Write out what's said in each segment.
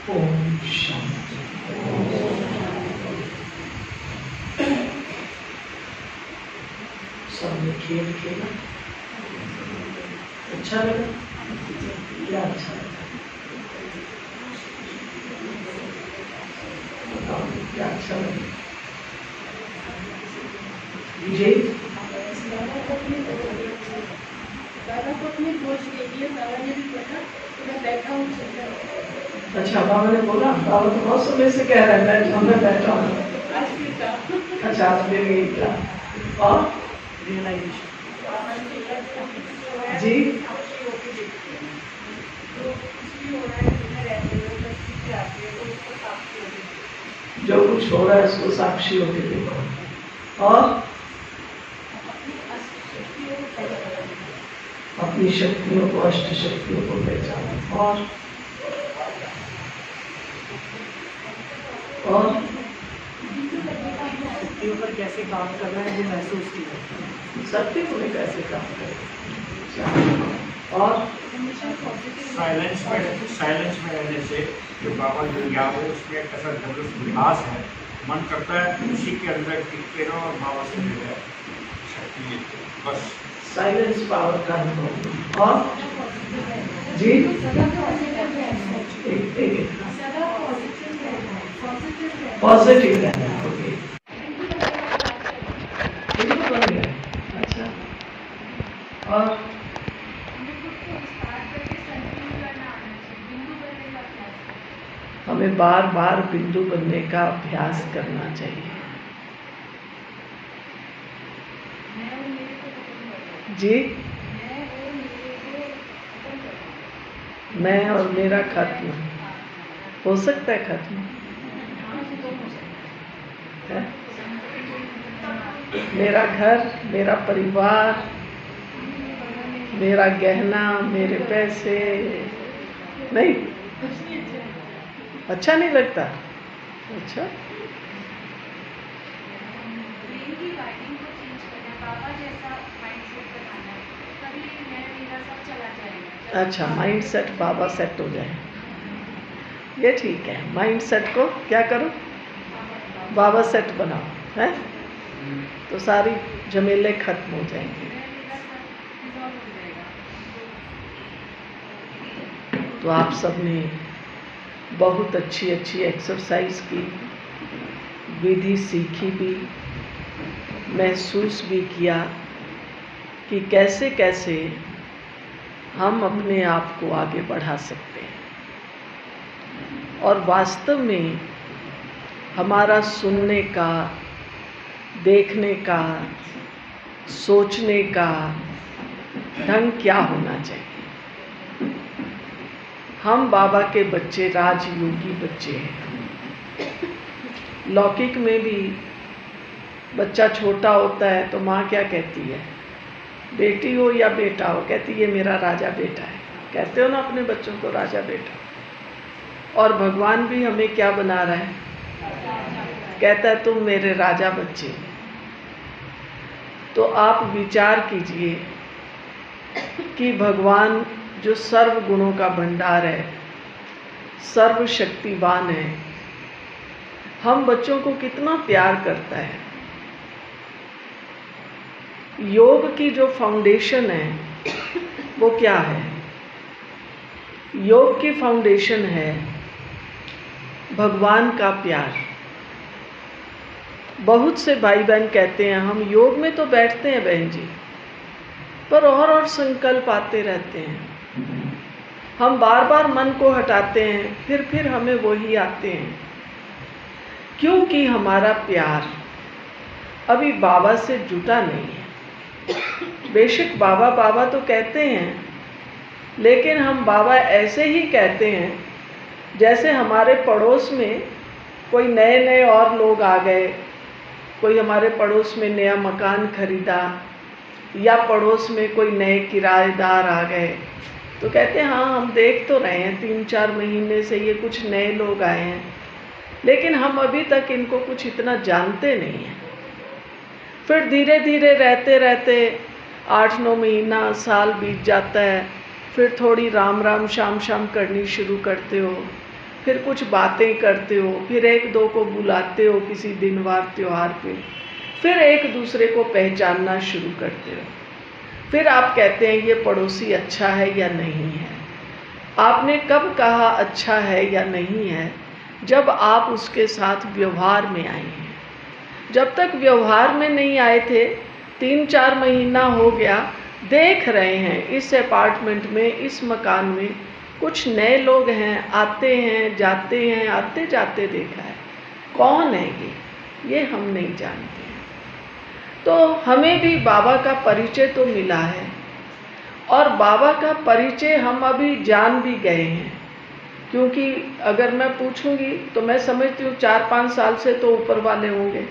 ओम शांति। सबने खेल खेला, अच्छा लगा? क्या अच्छा लगा? बताओ क्या अच्छा लगा? विजय दादा को अपनी खोज दे दिया, दादा ने भी पढ़ा तो मैं बैठा हूँ। अच्छा, बाबा ने बोला, बाबा तो बहुत समय से कह रहे हैं मैं बैठा हूँ। आज भी था। अच्छा, आज भी नहीं था। और रियलाइजेशन जी जो कुछ हो रहा है उसको साक्षी होके देखो और अपनी शक्तियों को, अष्ट शक्तियों को पहचानो और शक्तियों पर कैसे काम कर रहा है वो महसूस किया। शक्ति को भी कैसे काम करें और साइलेंस में रहने से जो बाबा जो ज्ञान है उसमें एक ऐसा जबरदस्त विकास है, मन करता है उसी के अंदर टिक के रहो और बाबा से मिल जाए शक्ति लेते बस। साइलेंस पावर का अनुभव और जी पॉजिटिव रहना है। ओके, अच्छा और हमें बार बार बिंदु बनने का अभ्यास करना चाहिए। जी मैं और मेरा खत्म हो सकता है, खत्म है? मेरा घर, मेरा परिवार, मेरा गहना, मेरे पैसे नहीं अच्छा नहीं लगता। अच्छा अच्छा, माइंड सेट बाबा सेट हो जाए, ये ठीक है। माइंड सेट को क्या करो, बाबा सेट बनाओ, है तो सारी झमेले खत्म हो जाएंगे। तो आप सब ने बहुत अच्छी अच्छी एक्सरसाइज की, विधि सीखी भी, महसूस भी किया कि कैसे कैसे हम अपने आप को आगे बढ़ा सकते हैं। और वास्तव में हमारा सुनने का, देखने का, सोचने का ढंग क्या होना चाहिए। हम बाबा के बच्चे, राजयोगी बच्चे हैं। लौकिक में भी बच्चा छोटा होता है तो माँ क्या कहती है, बेटी हो या बेटा हो, कहती है ये मेरा राजा बेटा है। कहते हो ना अपने बच्चों को राजा बेटा। और भगवान भी हमें क्या बना रहा है, कहता है तुम मेरे राजा बच्चे। तो आप विचार कीजिए कि भगवान जो सर्व गुणों का भंडार है, सर्वशक्तिवान है, हम बच्चों को कितना प्यार करता है। योग की जो फाउंडेशन है वो क्या है, योग की फाउंडेशन है भगवान का प्यार। बहुत से भाई बहन कहते हैं हम योग में तो बैठते हैं बहन जी, पर और संकल्प आते रहते हैं। हम बार बार मन को हटाते हैं, फिर हमें वही आते हैं, क्योंकि हमारा प्यार अभी बाबा से जुटा नहीं है। बेशक बाबा बाबा तो कहते हैं, लेकिन हम बाबा ऐसे ही कहते हैं जैसे हमारे पड़ोस में कोई नए नए और लोग आ गए, कोई हमारे पड़ोस में नया मकान खरीदा या पड़ोस में कोई नए किराएदार आ गए तो कहते हैं हाँ हम देख तो रहे हैं 3-4 महीने से ये कुछ नए लोग आए हैं, लेकिन हम अभी तक इनको कुछ इतना जानते नहीं हैं। फिर धीरे धीरे रहते रहते 8-9 महीना, साल बीत जाता है, फिर थोड़ी राम राम शाम शाम करनी शुरू करते हो, फिर कुछ बातें करते हो, फिर एक दो को बुलाते हो किसी दिन वार त्योहार पे, फिर एक दूसरे को पहचानना शुरू करते हो। फिर आप कहते हैं ये पड़ोसी अच्छा है या नहीं है। आपने कब कहा अच्छा है या नहीं है? जब आप उसके साथ व्यवहार में आए हैं। जब तक व्यवहार में नहीं आए थे, 3-4 महीना हो गया, देख रहे हैं इस अपार्टमेंट में, इस मकान में कुछ नए लोग हैं, आते हैं जाते हैं, आते जाते देखा है। कौन है ये हम नहीं जानते हैं। तो हमें भी बाबा का परिचय तो मिला है, और बाबा का परिचय हम अभी जान भी गए हैं। क्योंकि अगर मैं पूछूंगी तो मैं समझती हूँ 4-5 साल से तो ऊपर वाले होंगे।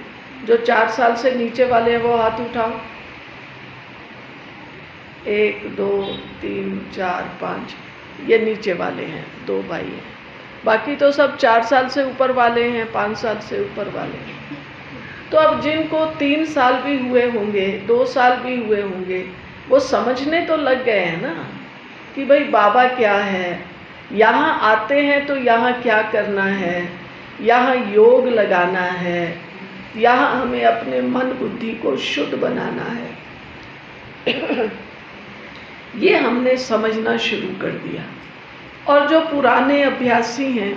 जो 4 साल से नीचे वाले हैं वो हाथ उठाओ। 1 2 3 4 5, ये नीचे वाले हैं, 2 भाई हैं। बाकी तो सब 4 साल से ऊपर वाले हैं, 5 साल से ऊपर वाले हैं। तो अब जिनको 3 साल भी हुए होंगे, 2 साल भी हुए होंगे, वो समझने तो लग गए हैं ना कि भाई बाबा क्या है, यहाँ आते हैं तो यहाँ क्या करना है, यहाँ योग लगाना है, यहाँ हमें अपने मन बुद्धि को शुद्ध बनाना है। ये हमने समझना शुरू कर दिया। और जो पुराने अभ्यासी हैं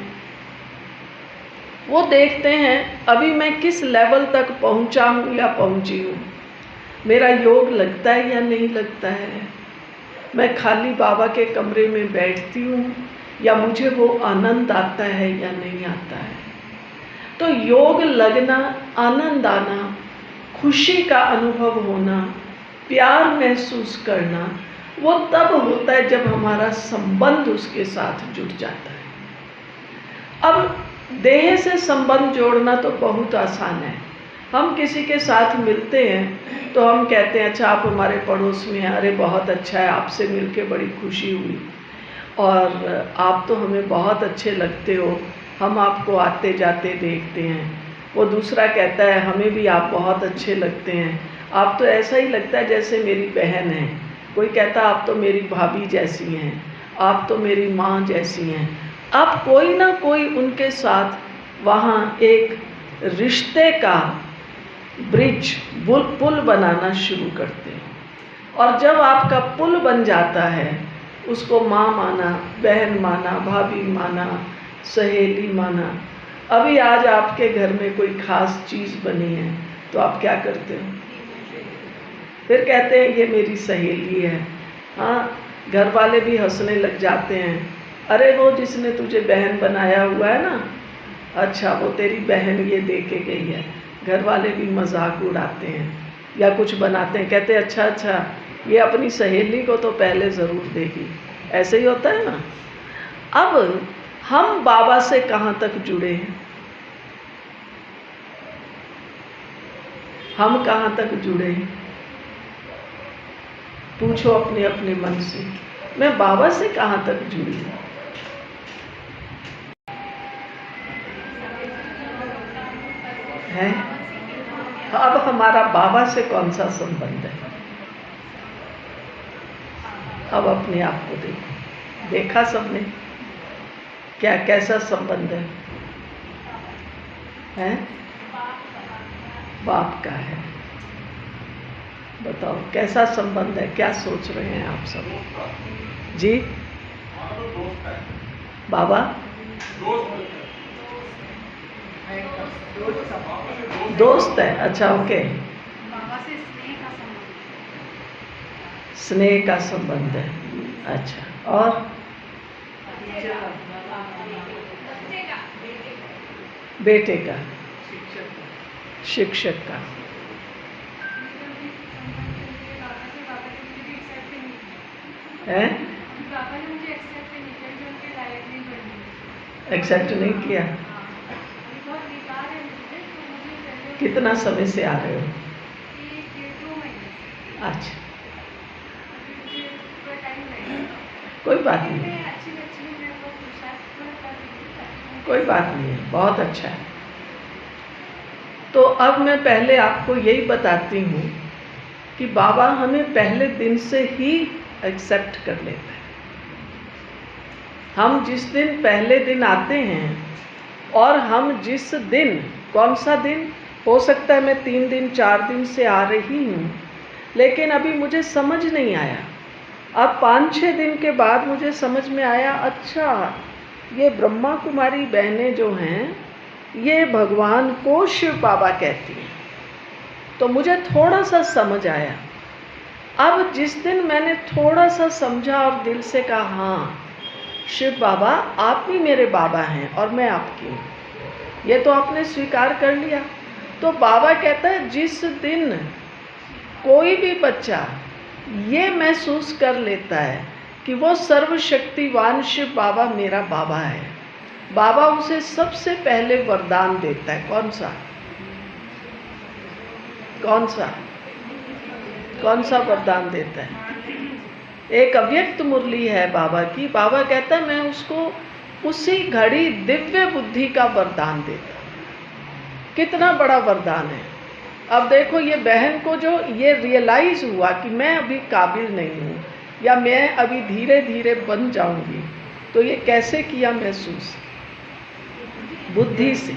वो देखते हैं अभी मैं किस लेवल तक पहुंचा हूँ या पहुंची हूँ, मेरा योग लगता है या नहीं लगता है, मैं खाली बाबा के कमरे में बैठती हूँ या मुझे वो आनंद आता है या नहीं आता है। तो योग लगना, आनंद आना, खुशी का अनुभव होना, प्यार महसूस करना, वो तब होता है जब हमारा संबंध उसके साथ जुड़ जाता है। अब देह से संबंध जोड़ना तो बहुत आसान है। हम किसी के साथ मिलते हैं तो हम कहते हैं अच्छा आप हमारे पड़ोस में हैं, अरे बहुत अच्छा है, आपसे मिलके बड़ी खुशी हुई, और आप तो हमें बहुत अच्छे लगते हो, हम आपको आते जाते देखते हैं। वो दूसरा कहता है हमें भी आप बहुत अच्छे लगते हैं, आप तो ऐसा ही लगता है जैसे मेरी बहन है। कोई कहता है आप तो मेरी भाभी जैसी हैं, आप तो मेरी माँ जैसी हैं। अब कोई ना कोई उनके साथ वहाँ एक रिश्ते का ब्रिज, पुल बनाना शुरू करते हैं। और जब आपका पुल बन जाता है, उसको माँ माना, बहन माना, भाभी माना, सहेली माना। अभी आज आपके घर में कोई खास चीज़ बनी है तो आप क्या करते हो? फिर कहते हैं ये मेरी सहेली है। हाँ, घर वाले भी हंसने लग जाते हैं, अरे वो जिसने तुझे बहन बनाया हुआ है ना, अच्छा वो तेरी बहन ये दे के गई है। घर वाले भी मजाक उड़ाते हैं या कुछ बनाते हैं, कहते हैं अच्छा ये अपनी सहेली को तो पहले ज़रूर देगी। ऐसे ही होता है ना। अब हम बाबा से कहाँ तक जुड़े हैं? हम कहाँ तक जुड़े हैं? पूछो अपने अपने मन से, मैं बाबा से कहाँ तक जुड़ी हूँ? है? अब हमारा बाबा से कौन सा संबंध है? अब अपने आप को देखो, देखा सबने क्या कैसा संबंध है? हैं? बाप का है। बताओ कैसा संबंध है, क्या सोच रहे हैं आप सब? जी बाबा दोस्त है। अच्छा ओके, बाबा से स्नेह का संबंध है। अच्छा, और बेटे का, शिक्षक का। है? एक्सेप्ट नहीं किया? कितना समय से आ रहे हो? अच्छा, कोई बात नहीं, कोई बात नहीं है, बहुत अच्छा है। तो अब मैं पहले आपको यही बताती हूँ कि बाबा हमें पहले दिन से ही एक्सेप्ट कर लेता है। हम जिस दिन पहले दिन आते हैं और हम जिस दिन, कौन सा दिन हो सकता है, मैं 3 दिन 4 दिन से आ रही हूँ, लेकिन अभी मुझे समझ नहीं आया। अब 5-6 दिन के बाद मुझे समझ में आया, अच्छा ये ब्रह्मा कुमारी बहनें जो हैं ये भगवान को शिव बाबा कहती हैं। तो मुझे थोड़ा सा समझ आया। अब जिस दिन मैंने थोड़ा सा समझा और दिल से कहा हाँ शिव बाबा आप ही मेरे बाबा हैं और मैं आपकी हूँ, ये तो आपने स्वीकार कर लिया। तो बाबा कहता है जिस दिन कोई भी बच्चा ये महसूस कर लेता है कि वो सर्वशक्तिवान शिव बाबा मेरा बाबा है, बाबा उसे सबसे पहले वरदान देता है। कौन सा? कौन सा? कौन सा वरदान देता है? एक अव्यक्त मुरली है बाबा की। बाबा कहता है मैं उसको उसी घड़ी दिव्य बुद्धि का वरदान देता। कितना बड़ा वरदान है। अब देखो ये बहन को जो ये रियलाइज हुआ कि मैं अभी काबिल नहीं हूँ या मैं अभी धीरे धीरे बन जाऊंगी, तो ये कैसे किया महसूस? बुद्धि से।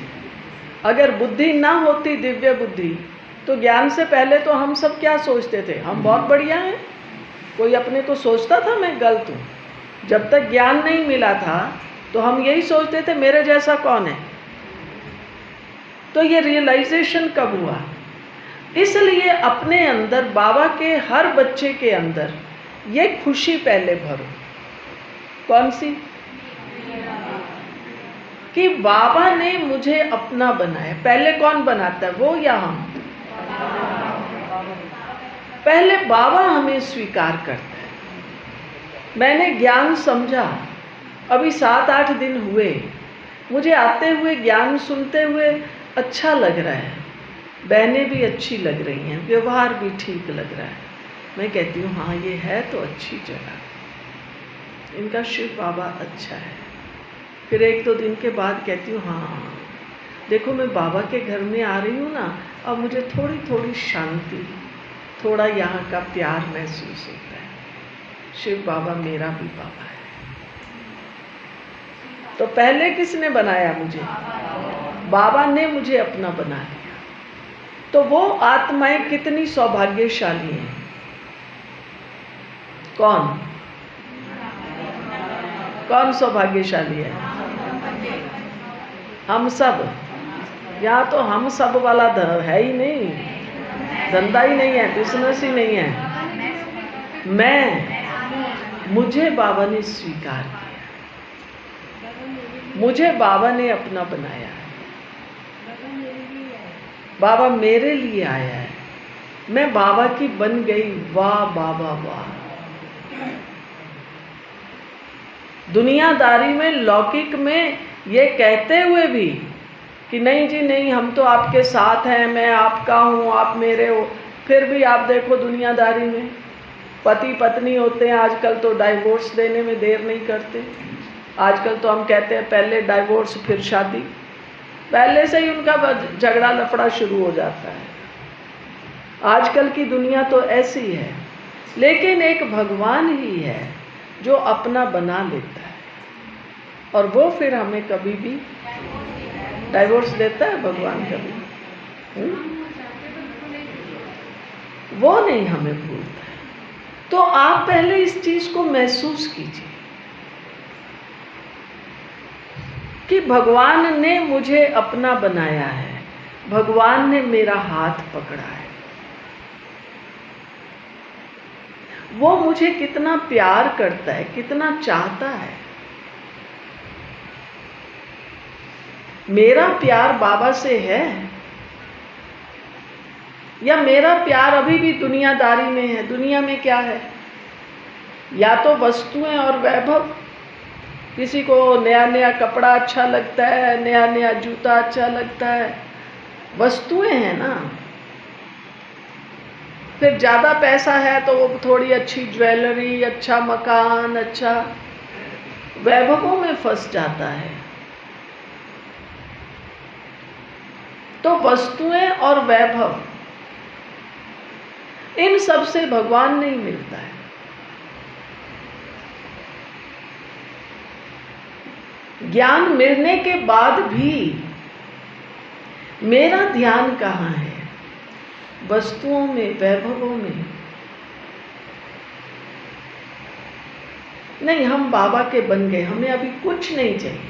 अगर बुद्धि ना होती, दिव्य बुद्धि, तो ज्ञान से पहले तो हम सब क्या सोचते थे? हम बहुत बढ़िया हैं। कोई अपने को सोचता था मैं गलत हूँ। जब तक ज्ञान नहीं मिला था तो हम यही सोचते थे मेरे जैसा कौन है। तो ये रियलाइजेशन कब हुआ? इसलिए अपने अंदर, बाबा के हर बच्चे के अंदर ये खुशी पहले भरो। कौन सी? कि बाबा ने मुझे अपना बनाया। पहले कौन बनाता है, वो या हम? पहले बाबा हमें स्वीकार करता है। मैंने ज्ञान समझा, अभी 7-8 दिन हुए, मुझे आते हुए ज्ञान सुनते हुए अच्छा लग रहा है, बहनें भी अच्छी लग रही हैं, व्यवहार भी ठीक लग रहा है। मैं कहती हूँ हाँ ये है तो अच्छी जगह, इनका शिव बाबा अच्छा है। फिर 1-2 दिन के बाद कहती हूँ हाँ देखो मैं बाबा के घर में आ रही हूँ ना, अब मुझे थोड़ी थोड़ी शांति, थोड़ा यहाँ का प्यार महसूस होता है। शिव बाबा मेरा भी बाबा है। तो पहले किसने बनाया मुझे? बाबा ने मुझे अपना बना लिया। तो वो आत्माएं कितनी सौभाग्यशाली हैं। कौन कौन सौभाग्यशाली है? हम सब। यहाँ तो हम सब वाला है ही नहीं, धंधा ही नहीं है, बिजनेस ही नहीं है। मुझे बाबा ने स्वीकार किया, मुझे बाबा ने अपना बनाया है, बाबा मेरे लिए आया है, मैं बाबा की बन गई। वाह बाबा वाह। दुनियादारी में, लौकिक में ये कहते हुए भी कि नहीं जी नहीं, हम तो आपके साथ हैं, मैं आपका हूँ, आप मेरे हो, फिर भी आप देखो दुनियादारी में पति पत्नी होते हैं, आजकल तो डाइवोर्स देने में देर नहीं करते। आजकल तो हम कहते हैं पहले डाइवोर्स फिर शादी, पहले से ही उनका झगड़ा लफड़ा शुरू हो जाता है। आजकल की दुनिया तो ऐसी है। लेकिन एक भगवान ही है जो अपना बना लेता है, और वो फिर हमें कभी भी डाइवोर्स देता है भगवान कभी? वो नहीं हमें भूलता है। तो आप पहले इस चीज को महसूस कीजिए कि भगवान ने मुझे अपना बनाया है, भगवान ने मेरा हाथ पकड़ा है, वो मुझे कितना प्यार करता है, कितना चाहता है। मेरा प्यार बाबा से है या मेरा प्यार अभी भी दुनियादारी में है? दुनिया में क्या है? या तो वस्तुएं और वैभव। किसी को नया नया कपड़ा अच्छा लगता है, नया नया जूता अच्छा लगता है, वस्तुएं हैं ना। फिर ज़्यादा पैसा है तो वो थोड़ी अच्छी ज्वेलरी, अच्छा मकान, अच्छा वैभवों में फंस जाता है। तो वस्तुएं और वैभव, इन सब से भगवान नहीं मिलता है। ज्ञान मिलने के बाद भी मेरा ध्यान कहाँ है? वस्तुओं में, वैभवों में नहीं। हम बाबा के बन गए, हमें अभी कुछ नहीं चाहिए।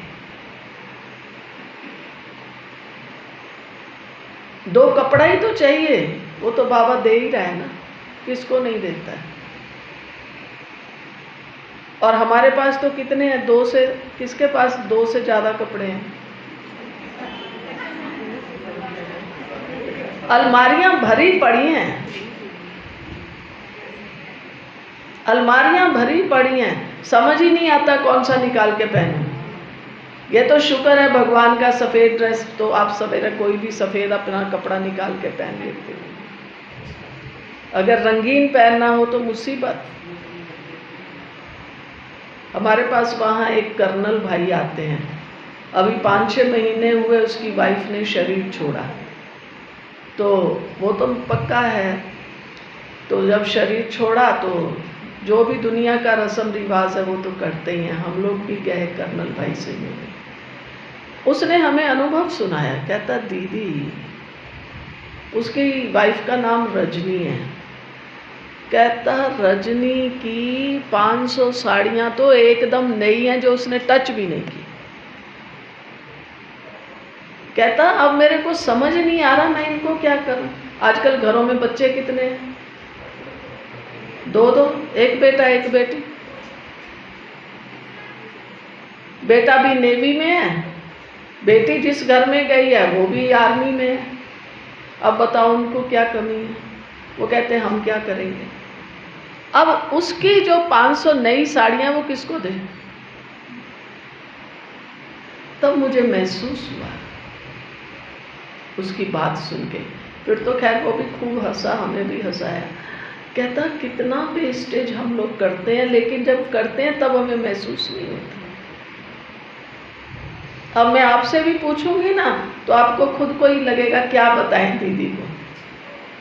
2 कपड़ा ही तो चाहिए, वो तो बाबा दे ही रहा है ना, किसको नहीं देता है। और हमारे पास तो कितने हैं? 2 से, किसके पास 2 से ज्यादा कपड़े हैं? अलमारियां भरी पड़ी हैं, अलमारियां भरी पड़ी हैं, समझ ही नहीं आता कौन सा निकाल के पहनूं। ये तो शुक्र है भगवान का सफेद ड्रेस, तो आप सवेरे कोई भी सफेद अपना कपड़ा निकाल के पहन लेते हो। अगर रंगीन पहनना हो तो मुसीबत। हमारे पास वहाँ एक कर्नल भाई आते हैं, अभी 5-6 महीने हुए उसकी वाइफ ने शरीर छोड़ा, तो वो तो पक्का है। तो जब शरीर छोड़ा तो जो भी दुनिया का रस्म रिवाज है वो तो करते ही हैं। हम लोग भी गए कर्नल भाई से मिले, उसने हमें अनुभव सुनाया। कहता दीदी, उसकी वाइफ का नाम रजनी है, कहता रजनी की 500 साड़ियाँ तो एकदम नई हैं जो उसने टच भी नहीं की। कहता अब मेरे को समझ नहीं आ रहा मैं इनको क्या करूं। आजकल घरों में बच्चे कितने हैं? 2-2, एक बेटा एक बेटी। बेटा भी नेवी में है, बेटी जिस घर में गई है वो भी आर्मी में है। अब बताओ उनको क्या कमी है? वो कहते हैं हम क्या करेंगे। अब उसकी जो 500 नई साड़ियां वो किसको दे? तब मुझे महसूस हुआ उसकी बात सुन के। फिर तो खैर वो भी खूब हंसा, हमें भी हंसाया। कहता कितना वेस्टेज हम लोग करते हैं, लेकिन जब करते हैं तब हमें महसूस नहीं होता। अब मैं आपसे भी पूछूंगी ना तो आपको खुद को ही लगेगा क्या बताएं दीदी को।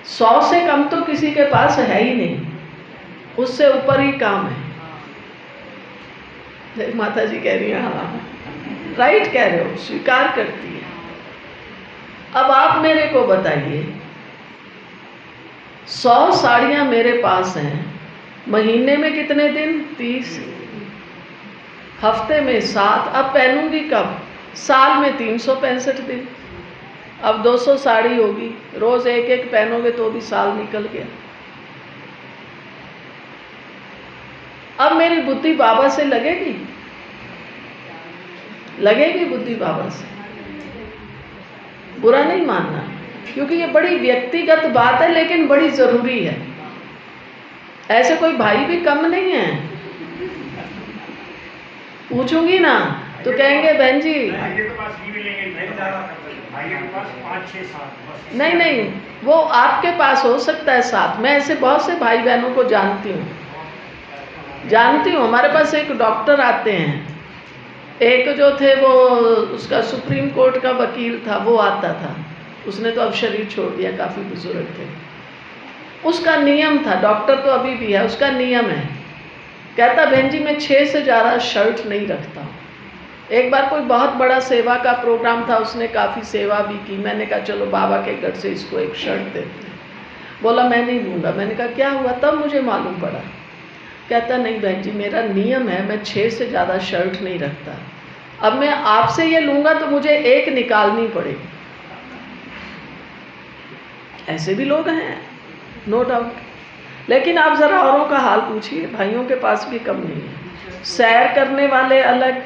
100 से कम तो किसी के पास है ही नहीं, उससे ऊपर ही काम है। माता जी कह रही है हाँ राइट कह रहे हो, स्वीकार करती है। अब आप मेरे को बताइए, 100 साड़ियां मेरे पास हैं, महीने में कितने दिन? 30, हफ्ते में 7, अब पहनूंगी कब? साल में 365 दिन। अब 200 साड़ी होगी, रोज एक एक पहनोगे तो भी साल निकल गया। अब मेरी बुद्धि बाबा से लगेगी? लगेगी बुद्धि बाबा से। बुरा नहीं मानना, क्योंकि ये बड़ी व्यक्तिगत बात है लेकिन बड़ी जरूरी है। ऐसे कोई भाई भी कम नहीं है। पूछूंगी ना तो कहेंगे बहन जी नहीं नहीं, वो आपके पास हो सकता है 7। मैं ऐसे बहुत से भाई बहनों को जानती हूँ। हमारे पास एक डॉक्टर आते हैं, एक जो थे वो उसका सुप्रीम कोर्ट का वकील था, वो आता था। उसने तो अब शरीर छोड़ दिया, काफ़ी बुजुर्ग थे। उसका नियम था, डॉक्टर तो अभी भी है, उसका नियम है। कहता बहन जी मैं 6 से ज़्यादा शर्ट नहीं रखता। एक बार कोई बहुत बड़ा सेवा का प्रोग्राम था, उसने काफ़ी सेवा भी की। मैंने कहा चलो बाबा के घर से इसको एक शर्ट देते हैं। बोला मैं नहीं लूँगा। मैंने कहा क्या हुआ? तब मुझे मालूम पड़ा। कहता नहीं बहन जी मेरा नियम है, मैं 6 से ज़्यादा शर्ट नहीं रखता। अब मैं आपसे ये लूँगा तो मुझे एक निकालनी पड़ेगी। ऐसे भी लोग हैं, नो डाउट। लेकिन आप ज़रा औरों का हाल पूछिए, भाइयों के पास भी कम नहीं है। सैर करने वाले अलग,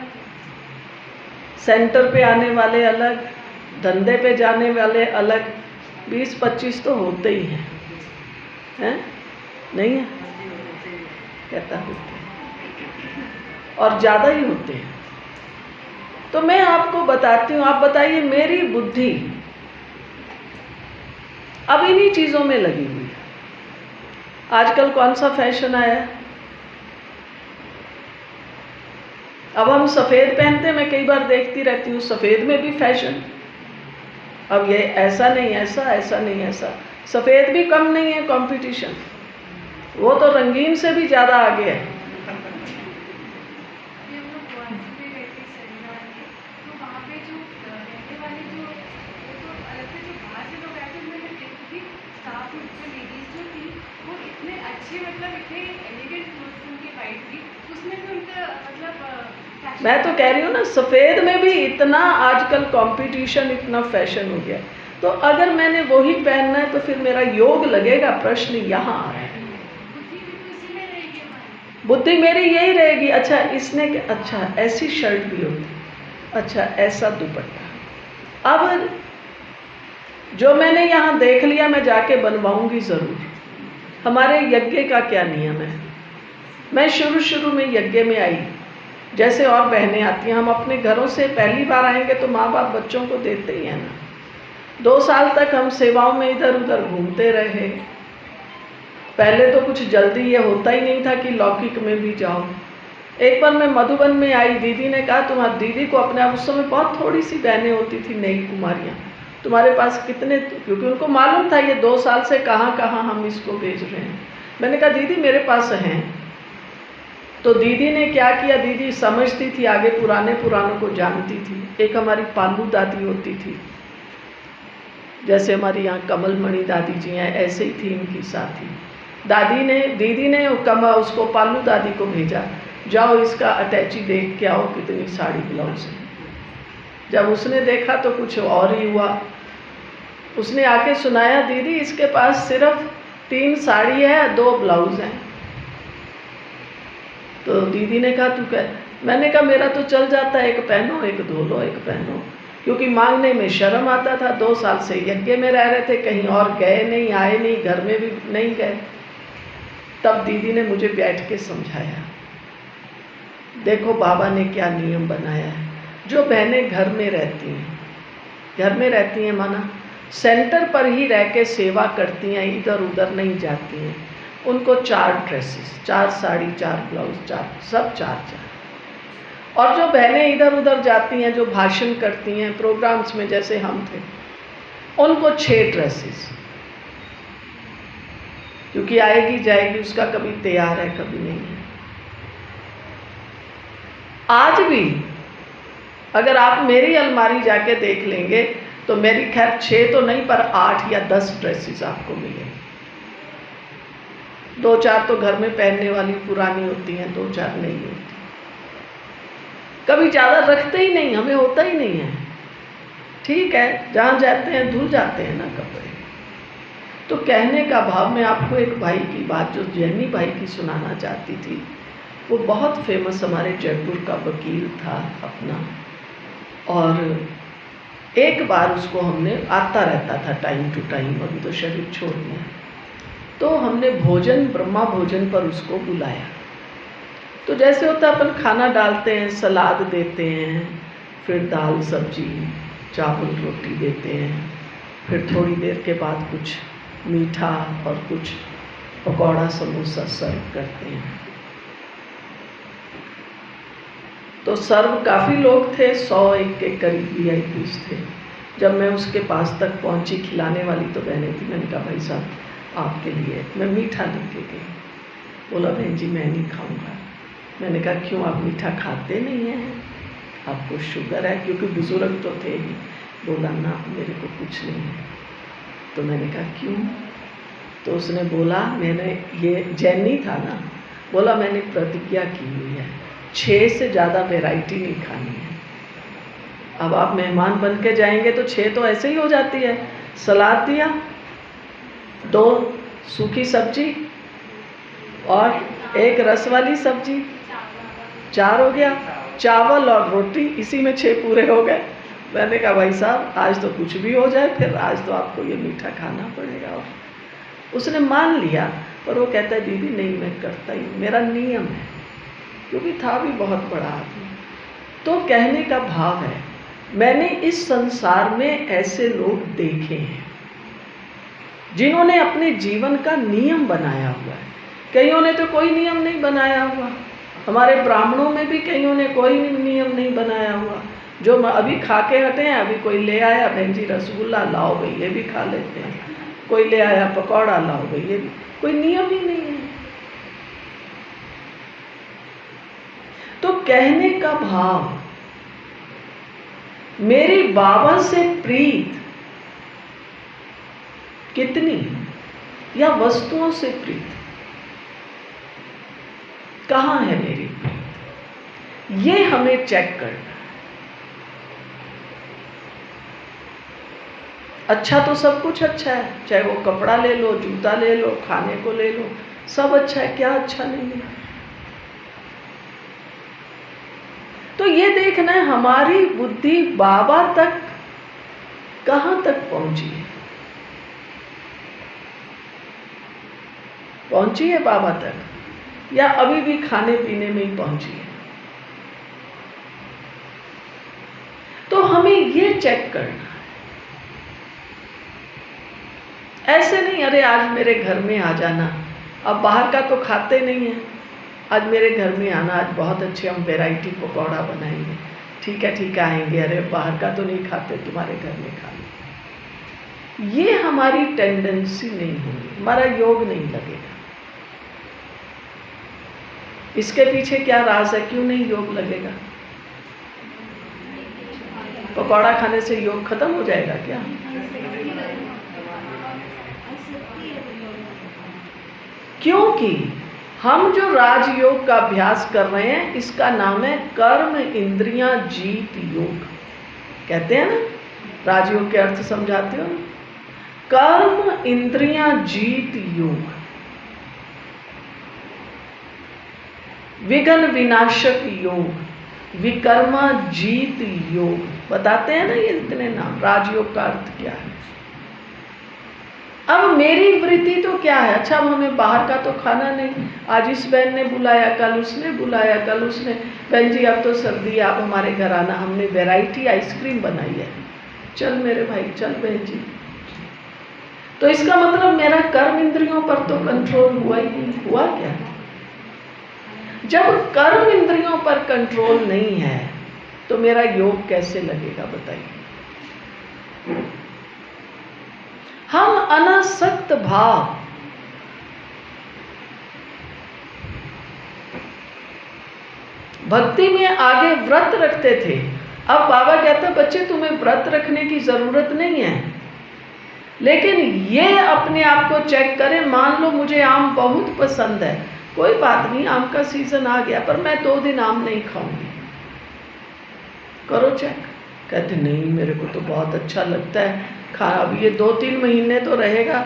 सेंटर पे आने वाले अलग, धंधे पे जाने वाले अलग, 20-25 तो होते ही हैं, नहीं है? कहता होते हैं और ज़्यादा ही होते हैं। तो मैं आपको बताती हूँ, आप बताइए मेरी बुद्धि अब इन्हीं चीज़ों में लगी हुई है। आजकल कौन सा फैशन आया है? अब हम सफ़ेद पहनते हैं, मैं कई बार देखती रहती हूँ सफ़ेद में भी फैशन। अब ये ऐसा नहीं ऐसा, ऐसा नहीं ऐसा, सफ़ेद भी कम नहीं है कंपटीशन, वो तो रंगीन से भी ज़्यादा आगे है। मैं तो कह रही हूँ ना, सफ़ेद में भी इतना आजकल कंपटीशन, इतना फैशन हो गया, तो अगर मैंने वही पहनना है तो फिर मेरा योग लगेगा? प्रश्न यहाँ आ रहा है। बुद्धि मेरी यही रहेगी। अच्छा इसने, अच्छा ऐसी शर्ट भी होती, अच्छा ऐसा दुपट्टा। अब जो मैंने यहाँ देख लिया मैं जाके बनवाऊंगी ज़रूर। हमारे यज्ञ का क्या नियम है? मैं शुरू में यज्ञ में आई, जैसे और बहनें आती हैं, हम अपने घरों से पहली बार आएंगे तो माँ बाप बच्चों को देते ही हैं ना। 2 साल तक हम सेवाओं में इधर उधर घूमते रहे। पहले तो कुछ जल्दी ये होता ही नहीं था कि लौकिक में भी जाओ। एक बार मैं मधुबन में आई, दीदी ने कहा तुम्हारी दीदी को अपने आप, उस समय बहुत थोड़ी सी बहनें होती थी, नई कुमारियाँ, तुम्हारे पास कितने, क्योंकि उनको मालूम था ये 2 साल से कहाँ कहाँ हम इसको भेज रहे हैं। मैंने कहा दीदी मेरे पास हैं। तो दीदी ने क्या किया, दीदी समझती थी, आगे पुरानों को जानती थी। एक हमारी पालू दादी होती थी, जैसे हमारी यहाँ कमलमणि दादी जी हैं, ऐसे ही थी इनकी साथी। दीदी ने उसको पालू दादी को भेजा, जाओ इसका अटैची देख के आओ कितनी साड़ी ब्लाउज है। जब उसने देखा तो कुछ और ही हुआ। उसने आके सुनाया, दीदी इसके पास सिर्फ 3 साड़ी है, 2 ब्लाउज हैं। तो दीदी ने कहा तू क्या? मैंने कहा मेरा तो चल जाता है, एक पहनो एक धो लो, एक पहनो, क्योंकि मांगने में शर्म आता था। 2 साल से यज्ञ में रह रहे थे, कहीं और गए नहीं, आए नहीं, घर में भी नहीं गए। तब दीदी ने मुझे बैठ के समझाया, देखो बाबा ने क्या नियम बनाया है। जो बहनें घर में रहती हैं माना सेंटर पर ही रह के सेवा करती हैं, इधर उधर नहीं जाती हैं, उनको 4 ड्रेसेस, 4 साड़ी, 4 ब्लाउज, 4 सब 4। और जो बहनें इधर उधर जाती हैं, जो भाषण करती हैं प्रोग्राम्स में, जैसे हम थे, उनको 6 ड्रेसेस, क्योंकि आएगी जाएगी, उसका कभी तैयार है कभी नहीं है। आज भी अगर आप मेरी अलमारी जाके देख लेंगे तो मेरी खैर 6 तो नहीं पर 8 या 10 ड्रेसेस आपको मिलेंगी। 2-4 तो घर में पहनने वाली पुरानी होती हैं, 2-4 नहीं होती। कभी ज़्यादा रखते ही नहीं, हमें होता ही नहीं है। ठीक है, जहाँ जाते हैं धुल जाते हैं ना कपड़े। तो कहने का भाव, मैं आपको एक भाई की बात जो जैनी भाई की सुनाना चाहती थी। वो बहुत फेमस हमारे जयपुर का वकील था अपना, और एक बार उसको हमने, आता रहता था टाइम टू टाइम, अभी तो शरीर छोड़ दिया, तो हमने भोजन, ब्रह्मा भोजन पर उसको बुलाया। तो जैसे होता है अपन खाना डालते हैं, सलाद देते हैं, फिर दाल सब्जी चावल रोटी देते हैं, फिर थोड़ी देर के बाद कुछ मीठा और कुछ पकौड़ा समोसा सर्व करते हैं। तो सर्व काफ़ी लोग थे, 100 के करीब VIPs थे। जब मैं उसके पास तक पहुंची, खिलाने वाली तो बहनें थी, मैंने कहा भाई साहब आपके लिए मैं मीठा लेके गई। बोला बहन जी मैं नहीं खाऊंगा। मैंने कहा क्यों, आप मीठा खाते नहीं हैं, आपको शुगर है? क्योंकि बुजुर्ग तो थे ही। बोला ना मेरे को कुछ नहीं है। तो मैंने कहा क्यों? तो उसने बोला, मैंने, ये जैनी था ना, बोला मैंने प्रतिज्ञा की हुई है 6 से ज़्यादा वैरायटी नहीं खानी है। अब आप मेहमान बन के जाएंगे तो 6 तो ऐसे ही हो जाती है। सलाद दिया, 2 सूखी सब्जी और 1 रस वाली सब्जी, 4 हो गया, चावल और रोटी, इसी में 6 पूरे हो गए। मैंने कहा भाई साहब आज तो कुछ भी हो जाए, फिर आज तो आपको ये मीठा खाना पड़ेगा। और उसने मान लिया, पर वो कहता है दीदी नहीं मैं करता ही, मेरा नियम है, क्योंकि था भी बहुत बड़ा आदमी। तो कहने का भाव है, मैंने इस संसार में ऐसे लोग देखे हैं जिन्होंने अपने जीवन का नियम बनाया हुआ है। कईयों ने तो कोई नियम नहीं बनाया हुआ। हमारे ब्राह्मणों में भी कईयों ने कोई नियम नहीं बनाया हुआ। जो अभी खा के हटे हैं, अभी कोई ले आया बहन जी रसगुल्ला, लाओ भाई ये भी खा लेते हैं, कोई ले आया पकौड़ा, लाओ भाई ये भी, कोई नियम ही नहीं है। तो कहने का भाव, मेरी बाबा से प्रीत कितनी, या वस्तुओं से प्रीत कहाँ है मेरी प्रीत? ये हमें चेक करना है। अच्छा तो सब कुछ अच्छा है, चाहे वो कपड़ा ले लो, जूता ले लो, खाने को ले लो, सब अच्छा है, क्या अच्छा नहीं है। तो ये देखना है हमारी बुद्धि बाबा तक कहाँ तक पहुंची है। पहुंची है बाबा तक या अभी भी खाने पीने में ही पहुंची है। तो हमें ये चेक करना है। ऐसे नहीं अरे आज मेरे घर में आ जाना, अब बाहर का तो खाते नहीं है, आज मेरे घर में आना, आज बहुत अच्छे हम वैरायटी पकौड़ा बनाएंगे, ठीक है आएंगे, अरे बाहर का तो नहीं खाते, तुम्हारे घर में खा लो। ये हमारी टेंडेंसी नहीं होगी, हमारा योग नहीं लगेगा। इसके पीछे क्या राज है, क्यों नहीं योग लगेगा? पकौड़ा खाने से योग खत्म हो जाएगा क्या? क्योंकि हम जो राजयोग का अभ्यास कर रहे हैं इसका नाम है कर्म इंद्रियां जीत योग। कहते हैं ना, राजयोग के अर्थ समझाते हो, कर्म इंद्रियां जीत योग, विघ्न विनाशक योग, विकर्मा जीत योग, बताते हैं ना ये इतने नाम। राजयोग का अर्थ क्या है? अब मेरी वृत्ति तो क्या है, अच्छा अब हमें बाहर का तो खाना नहीं, आज इस बहन ने बुलाया, कल उसने बुलाया, कल उसने, बहन जी अब तो सर्दी है, आप हमारे घर आना, हमने वैरायटी आइसक्रीम बनाई है, चल मेरे भाई चल बहन जी। तो इसका मतलब मेरा कर्म इंद्रियों पर तो कंट्रोल हुआ ही नहीं। हुआ क्या? जब कर्म इंद्रियों पर कंट्रोल नहीं है तो मेरा योग कैसे लगेगा बताइए? हम अनासक्त भाव, भक्ति में आगे व्रत रखते थे। अब बाबा कहता बच्चे तुम्हें व्रत रखने की जरूरत नहीं है, लेकिन ये अपने आप को चेक करें। मान लो मुझे आम बहुत पसंद है, कोई बात नहीं, आम का सीजन आ गया, पर मैं 2 दिन आम नहीं खाऊंगी। करो चेक। कहते नहीं मेरे को तो बहुत अच्छा लगता है खा, अब ये 2-3 महीने तो रहेगा,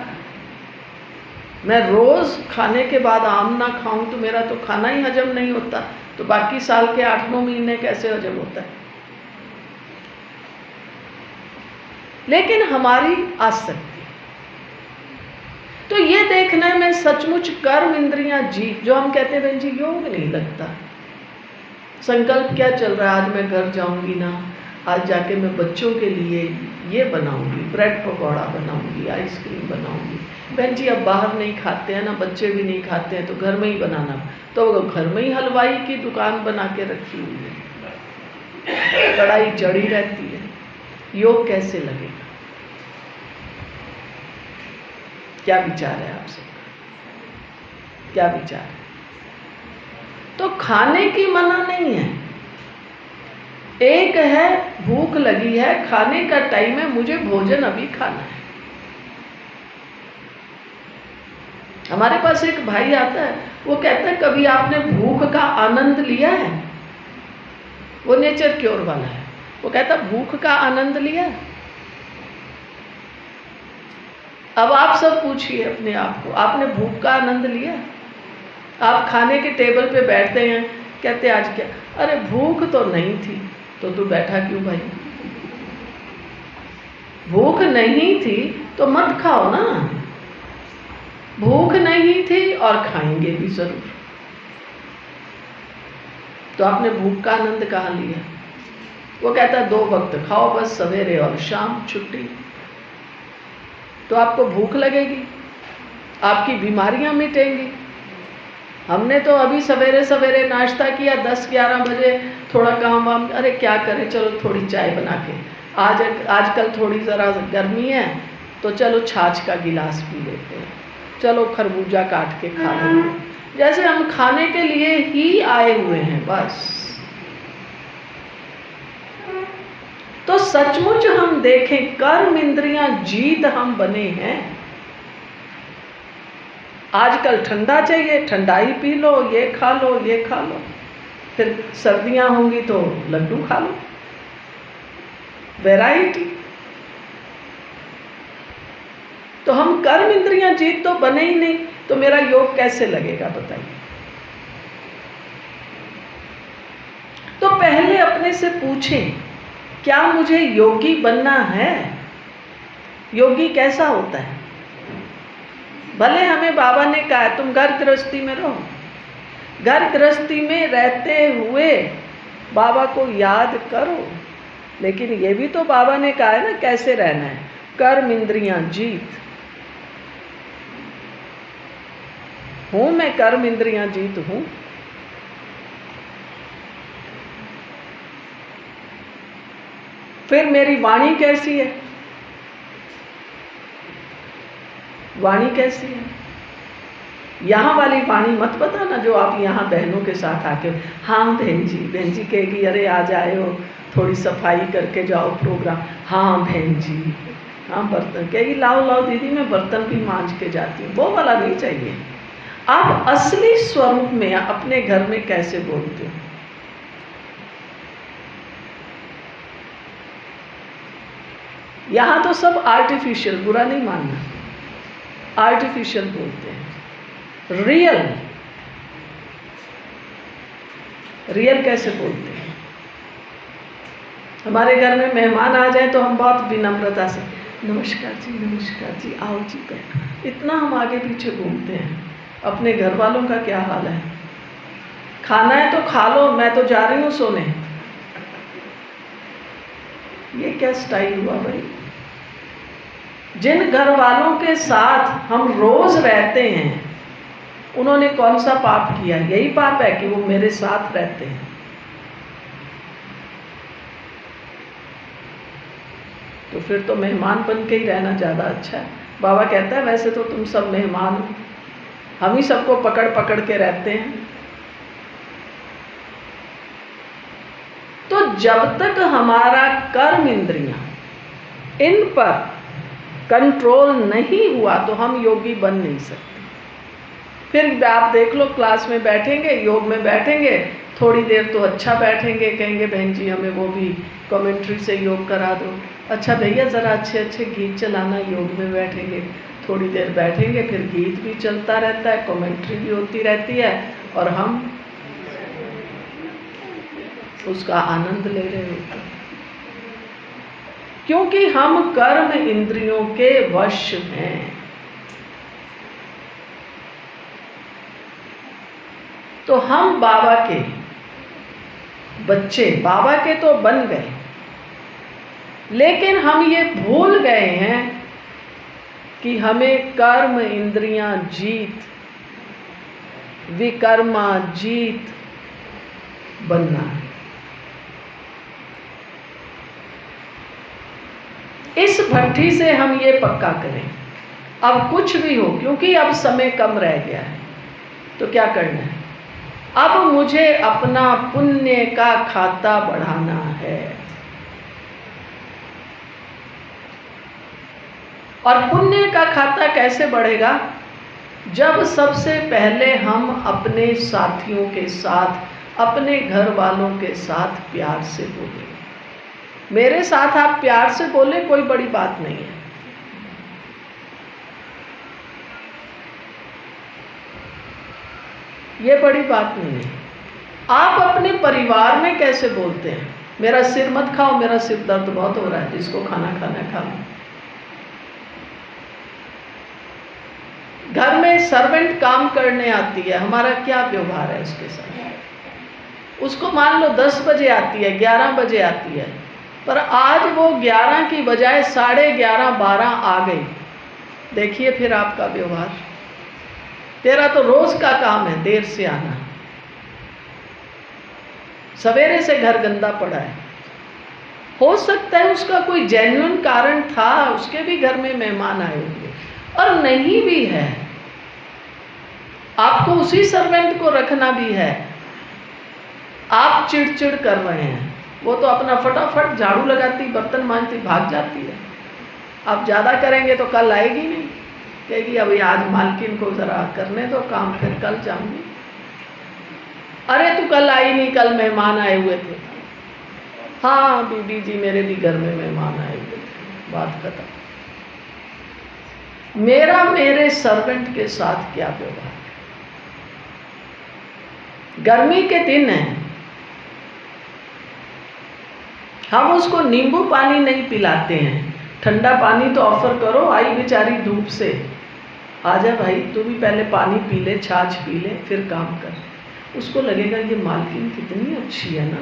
मैं रोज खाने के बाद आम ना खाऊं तो मेरा तो खाना ही हजम नहीं होता, तो बाकी साल के 8-9 महीने कैसे हजम होता है? लेकिन हमारी आसक्ति, तो ये देखना है मैं सचमुच कर्म इंद्रियां जीत, जो हम कहते हैं बहन जी योग नहीं लगता। संकल्प क्या चल रहा है, आज मैं घर जाऊंगी ना, आज जाके मैं बच्चों के लिए ये बनाऊंगी, ब्रेड पकौड़ा बनाऊंगी, आइसक्रीम बनाऊंगी। बहन जी अब बाहर नहीं खाते हैं ना, बच्चे भी नहीं खाते हैं, तो घर में ही बनाना। तो घर में ही हलवाई की दुकान बना के रखी हुई है, कढ़ाई चढ़ी रहती है। योग कैसे लगेगा? क्या विचार है आप सबका? क्या विचार है? तो खाने की मना नहीं है, एक है भूख लगी है, खाने का टाइम है, मुझे भोजन अभी खाना है। हमारे पास एक भाई आता है, वो कहता है कभी आपने भूख का आनंद लिया है? वो नेचर क्योर वाला है, वो कहता भूख का आनंद लिया। अब आप सब पूछिए अपने आप को, आपने भूख का आनंद लिया? आप खाने के टेबल पे बैठते हैं, कहते आज क्या, अरे भूख तो नहीं थी, तो तू बैठा क्यों भाई? भूख नहीं थी तो मत खाओ ना। भूख नहीं थी और खाएंगे भी जरूर, तो आपने भूख का आनंद कहाँ लिया? वो कहता है 2 वक्त खाओ बस, सवेरे और शाम, छुट्टी। तो आपको भूख लगेगी, आपकी बीमारियां मिटेंगी। हमने तो अभी सवेरे सवेरे नाश्ता किया, 10-11 बजे थोड़ा काम वाम, अरे क्या करें, चलो थोड़ी चाय बना के, आजकल थोड़ी ज़रा गर्मी है तो चलो छाछ का गिलास पी लेते हैं, चलो खरबूजा काट के खा लेते हैं, जैसे हम खाने के लिए ही आए हुए हैं बस। तो सचमुच हम देखें कर्म इंद्रियां जीत हम बने हैं। आजकल ठंडा चाहिए, ठंडा ही पी लो, ये खा लो, ये खा लो। फिर सर्दियाँ होंगी तो लड्डू खा लो, वैरायटी। तो हम कर्म इंद्रियां जीत तो बने ही नहीं, तो मेरा योग कैसे लगेगा बताइए। तो पहले अपने से पूछें, क्या मुझे योगी बनना है? योगी कैसा होता है? भले हमें बाबा ने कहा है तुम घर गृहस्थी में रहो, घर गृहस्थी में रहते हुए बाबा को याद करो, लेकिन ये भी तो बाबा ने कहा है ना कैसे रहना है, कर्म इंद्रियां जीत। हूं मैं कर्म इंद्रियां जीत हूं? फिर मेरी वाणी कैसी है? वाणी कैसी है? यहाँ वाली वाणी मत बताना जो आप यहाँ बहनों के साथ आके, हाँ बहन जी कहेगी अरे आज आए हो, थोड़ी सफाई करके जाओ प्रोग्राम, हाँ बहन जी, हाँ बर्तन कहेगी लाओ दीदी मैं बर्तन भी मांज के जाती हूँ, वो वाला नहीं चाहिए। आप असली स्वरूप में अपने घर में कैसे बोलते हो? यहाँ तो सब आर्टिफिशियल, बुरा नहीं मानना, आर्टिफिशियल बोलते हैं। रियल कैसे बोलते हैं? हमारे घर में मेहमान आ जाए तो हम बहुत विनम्रता से नमस्कार जी आओ जी बैठो, इतना हम आगे पीछे घूमते हैं। अपने घर वालों का क्या हाल है? खाना है तो खा लो, मैं तो जा रही हूँ सोने। ये क्या स्टाइल हुआ भाई? जिन घर वालों के साथ हम रोज रहते हैं उन्होंने कौन सा पाप किया? यही पाप है कि वो मेरे साथ रहते हैं। तो फिर तो मेहमान बन के ही रहना ज्यादा अच्छा है। बाबा कहता है वैसे तो तुम सब मेहमान हो, हम ही सबको पकड़ पकड़ के रहते हैं। तो जब तक हमारा कर्म इंद्रियां इन पर कंट्रोल नहीं हुआ तो हम योगी बन नहीं सकते। फिर आप देख लो, क्लास में बैठेंगे, योग में बैठेंगे, थोड़ी देर तो अच्छा बैठेंगे, कहेंगे बहन जी हमें वो भी कमेंट्री से योग करा दो। अच्छा भैया ज़रा अच्छे अच्छे गीत चलाना, योग में बैठेंगे, थोड़ी देर बैठेंगे, फिर गीत भी चलता रहता है, कमेंट्री भी होती रहती है और हम उसका आनंद ले रहे होते हैं, क्योंकि हम कर्म इंद्रियों के वश हैं। तो हम बाबा के बच्चे, बाबा के तो बन गए, लेकिन हम ये भूल गए हैं कि हमें कर्म इंद्रियां जीत, विकर्मा जीत बनना है। इस भट्ठी से हम ये पक्का करें, अब कुछ भी हो, क्योंकि अब समय कम रह गया है, तो क्या करना है? अब मुझे अपना पुण्य का खाता बढ़ाना है। और पुण्य का खाता कैसे बढ़ेगा? जब सबसे पहले हम अपने साथियों के साथ, अपने घर वालों के साथ प्यार से बोलें। मेरे साथ आप प्यार से बोले, कोई बड़ी बात नहीं है। ये बड़ी बात नहीं है। आप अपने परिवार में कैसे बोलते हैं? मेरा सिर मत खाओ, मेरा सिर दर्द बहुत हो रहा है, जिसको खाना खाना है खा लो। घर में सर्वेंट काम करने आती है, हमारा क्या व्यवहार है उसके साथ? उसको मान लो 10 बजे आती है, 11 बजे आती है, पर आज वो 11 की बजाय 11:30 12 आ गई। देखिए फिर आपका व्यवहार। तेरा तो रोज का काम है देर से आना, सवेरे से घर गंदा पड़ा है। हो सकता है उसका कोई जेन्युइन कारण था, उसके भी घर में मेहमान आए होंगे, और नहीं भी है, आपको उसी सर्वेंट को रखना भी है। आप चिड़चिड़ कर रहे हैं, वो तो अपना फटाफट झाड़ू लगाती, बर्तन मांजती, भाग जाती है। आप ज़्यादा करेंगे तो कल आएगी नहीं, कहेगी अभी आज मालकिन को ज़रा करने दो काम, फिर कल जाऊंगी। अरे तू कल आई नहीं, कल मेहमान आए हुए थे। हाँ बीबी जी मेरे भी घर में मेहमान आए हुए थे, बात खत्म। मेरा मेरे सर्वेंट के साथ क्या व्यवहार है? गर्मी के दिन है, हम उसको नींबू पानी नहीं पिलाते हैं, ठंडा पानी तो ऑफर करो, आई बेचारी धूप से, आजा भाई तू भी पहले पानी पी ले, छाछ पी ले, फिर काम कर। उसको लगेगा ये मालकिन कितनी अच्छी है ना,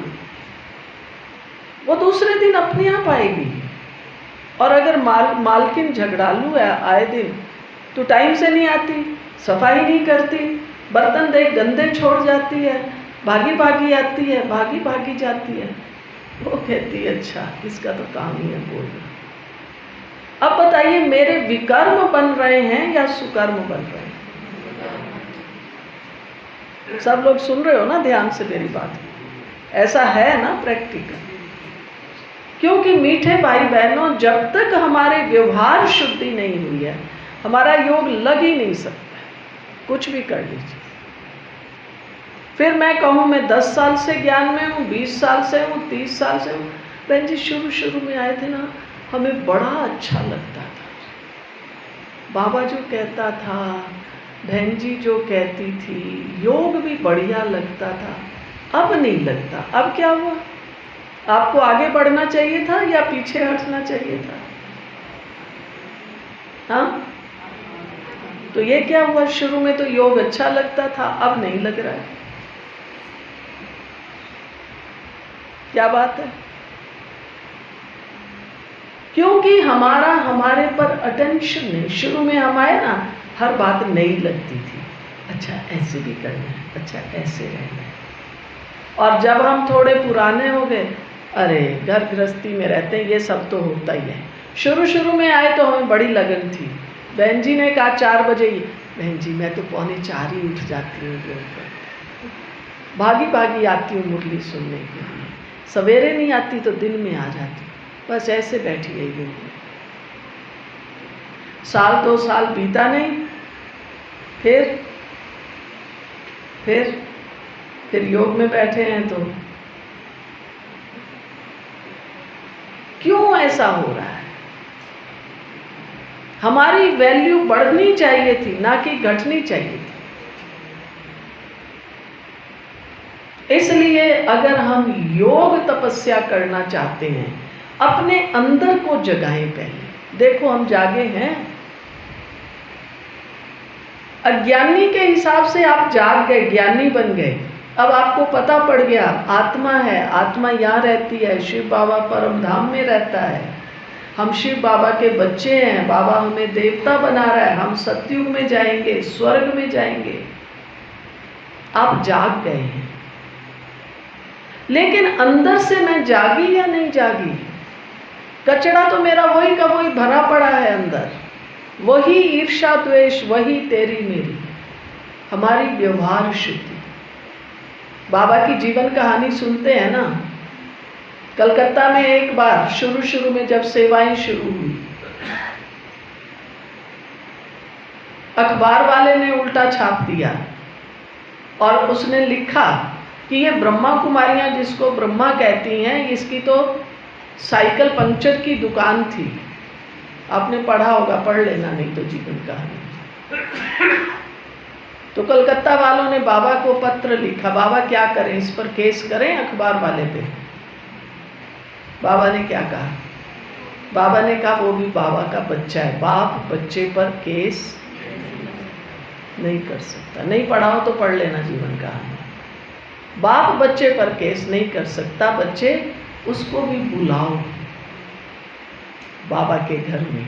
वो दूसरे दिन अपने आप आएगी। और अगर मालकिन झगड़ालू है आए दिन, तो टाइम से नहीं आती, सफाई नहीं करती, बर्तन देख गंदे छोड़ जाती है, भागी भागी आती है, भागी भागी जाती है, वो कहती है अच्छा इसका तो काम ही है बोलना। अब बताइए मेरे विकर्म बन रहे हैं या सुकर्म बन रहे हैं? सब लोग सुन रहे हो ना ध्यान से मेरी बात? ऐसा है ना प्रैक्टिकल? क्योंकि मीठे भाई बहनों, जब तक हमारे व्यवहार शुद्धि नहीं हुई है, हमारा योग लग ही नहीं सकता है, कुछ भी कर लीजिए। फिर मैं कहूँ मैं 10 साल से ज्ञान में हूँ, 20 साल से हूँ, 30 साल से हूँ। बहन जी शुरू में आए थे ना, हमें बड़ा अच्छा लगता था, बाबा जो कहता था, बहन जी जो कहती थी, योग भी बढ़िया लगता था। अब नहीं लगता। अब क्या हुआ? आपको आगे बढ़ना चाहिए था या पीछे हटना चाहिए था? हाँ, तो ये क्या हुआ? शुरू में तो योग अच्छा लगता था, अब नहीं लग रहा है। क्या बात है? क्योंकि हमारे पर अटेंशन नहीं। शुरू में हम आए ना, हर बात नहीं लगती थी, अच्छा ऐसे भी करना है, अच्छा ऐसे रहना है। और जब हम थोड़े पुराने हो गए, अरे घर गृहस्थी में रहते हैं, ये सब तो होता ही है। शुरू में आए तो हमें बड़ी लगन थी। बहन जी ने कहा 4 बजे ही, बहन जी मैं तो 3:45 ही उठ जाती हूँ, भागी भागी आती हूँ मुरली सुनने के लिए, सवेरे नहीं आती तो दिन में आ जाती हूँ, बस ऐसे बैठी है योग में। 1 2 साल बीता नहीं, फिर योग में बैठे हैं। तो क्यों ऐसा हो रहा है? हमारी वैल्यू बढ़नी चाहिए थी, ना कि घटनी चाहिए थी। इसलिए अगर हम योग तपस्या करना चाहते हैं, अपने अंदर को जगाएं पहले। देखो हम जागे हैं, अज्ञानी के हिसाब से आप जाग गए, ज्ञानी बन गए। अब आपको पता पड़ गया आत्मा है, आत्मा यहाँ रहती है, शिव बाबा परम धाम में रहता है, हम शिव बाबा के बच्चे हैं, बाबा हमें देवता बना रहा है, हम सतयुग में जाएंगे, स्वर्ग में जाएंगे। आप जाग गए हैं। लेकिन अंदर से मैं जागी या नहीं जागी? कचरा तो मेरा वही का वही भरा पड़ा है अंदर, वही ईर्ष्या द्वेष, वही तेरी मेरी, हमारी व्यवहार शुद्धि। बाबा की जीवन कहानी सुनते हैं ना। कलकत्ता में एक बार शुरू में जब सेवाएं शुरू हुई, अखबार वाले ने उल्टा छाप दिया और उसने लिखा कि ये ब्रह्मा कुमारियां, जिसको ब्रह्मा कहती हैं, इसकी तो साइकिल पंक्चर की दुकान थी। आपने पढ़ा होगा, पढ़ लेना नहीं तो जीवन कहानी। तो कलकत्ता वालों ने बाबा को पत्र लिखा, बाबा क्या करें, इस पर केस करें अखबार वाले पे? बाबा ने क्या कहा? बाबा ने कहा वो भी बाबा का बच्चा है, बाप बच्चे पर केस नहीं कर सकता। नहीं पढ़ा हो तो पढ़ लेना जीवन कहानी। बाप बच्चे पर केस नहीं कर सकता, बच्चे उसको भी बुलाओ बाबा के घर में,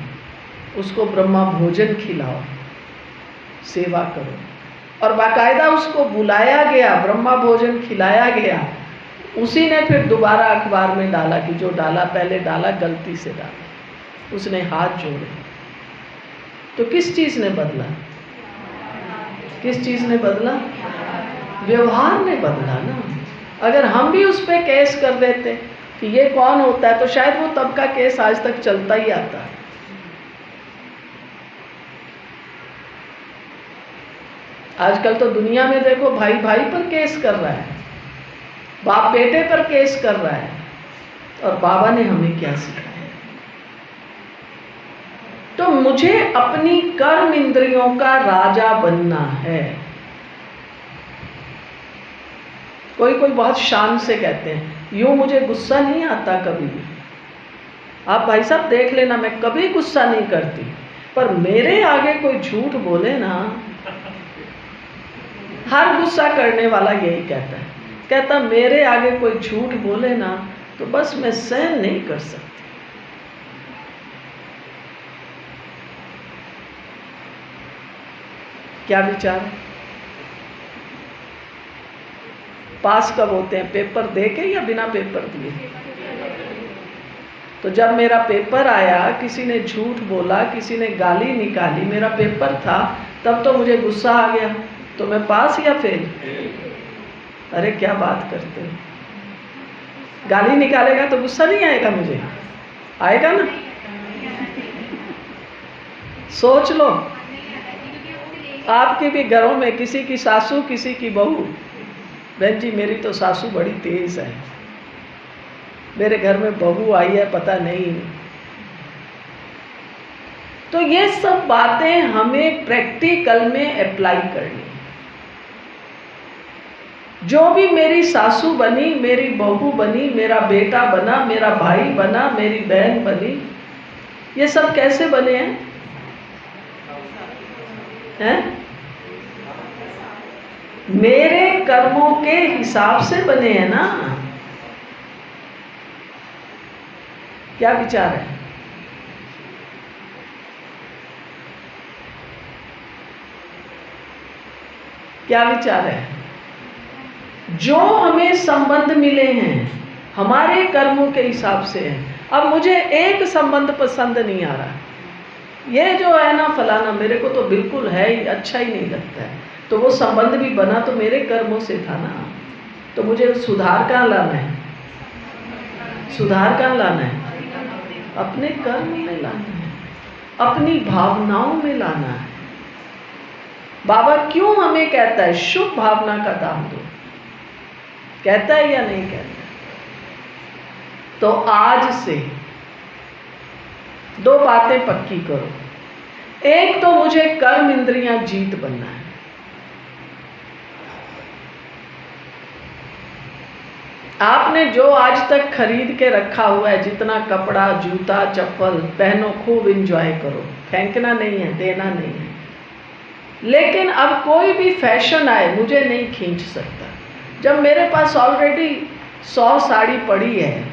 उसको ब्रह्मा भोजन खिलाओ, सेवा करो। और बाकायदा उसको बुलाया गया, ब्रह्मा भोजन खिलाया गया। उसी ने फिर दोबारा अखबार में डाला कि जो डाला पहले डाला, गलती से डाला, उसने हाथ जोड़े। तो किस चीज ने बदला? किस चीज ने बदला? व्यवहार ने बदला ना। अगर हम भी उस पर केस कर देते कि ये कौन होता है, तो शायद वो तब का केस आज तक चलता ही आता है। आजकल तो दुनिया में देखो, भाई भाई पर केस कर रहा है, बाप बेटे पर केस कर रहा है। और बाबा ने हमें क्या सिखाया? तो मुझे अपनी कर्म इंद्रियों का राजा बनना है। कोई कोई बहुत शान से कहते हैं, यूं मुझे गुस्सा नहीं आता कभी भी। आप भाई साहब देख लेना, मैं कभी गुस्सा नहीं करती, पर मेरे आगे कोई झूठ बोले ना, हर गुस्सा करने वाला यही कहता है, कहता मेरे आगे कोई झूठ बोले ना तो बस मैं सहन नहीं कर सकती। क्या विचार है? पास कब होते हैं, पेपर दे के या बिना पेपर दिए? तो जब मेरा पेपर आया, किसी ने झूठ बोला, किसी ने गाली निकाली, मेरा पेपर था, तब तो मुझे गुस्सा आ गया। तो मैं पास या फेल? अरे क्या बात करते हो? गाली निकालेगा तो गुस्सा नहीं आएगा मुझे? आएगा ना? सोच लो, आपके भी घरों में किसी की सासू, किसी की बहू, बहन जी मेरी तो सासू बड़ी तेज है, मेरे घर में बहू आई है पता नहीं। तो ये सब बातें हमें प्रैक्टिकल में अप्लाई करनी। जो भी मेरी सासू बनी, मेरी बहू बनी, मेरा बेटा बना, मेरा भाई बना, मेरी बहन बनी, ये सब कैसे बने हैं? मेरे कर्मों के हिसाब से बने हैं ना। क्या विचार है? क्या विचार है? जो हमें संबंध मिले हैं हमारे कर्मों के हिसाब से हैं। अब मुझे एक संबंध पसंद नहीं आ रहा, ये जो है ना फलाना, मेरे को तो बिल्कुल है ही अच्छा ही नहीं लगता है, तो वो संबंध भी बना तो मेरे कर्मों से था ना। तो मुझे सुधार कहाँ लाना है? सुधार कहाँ लाना है? अपने कर्म में लाना है, अपनी भावनाओं में लाना है। बाबा क्यों हमें कहता है शुभ भावना का दान दो? कहता है या नहीं कहता? तो आज से दो बातें पक्की करो। एक तो मुझे कर्म इंद्रियां जीत बनना है। आपने जो आज तक खरीद के रखा हुआ है, जितना कपड़ा, जूता, चप्पल पहनो, खूब एंजॉय करो, फेंकना नहीं है, देना नहीं है। लेकिन अब कोई भी फैशन आए मुझे नहीं खींच सकता। जब मेरे पास ऑलरेडी 100 साड़ी पड़ी है,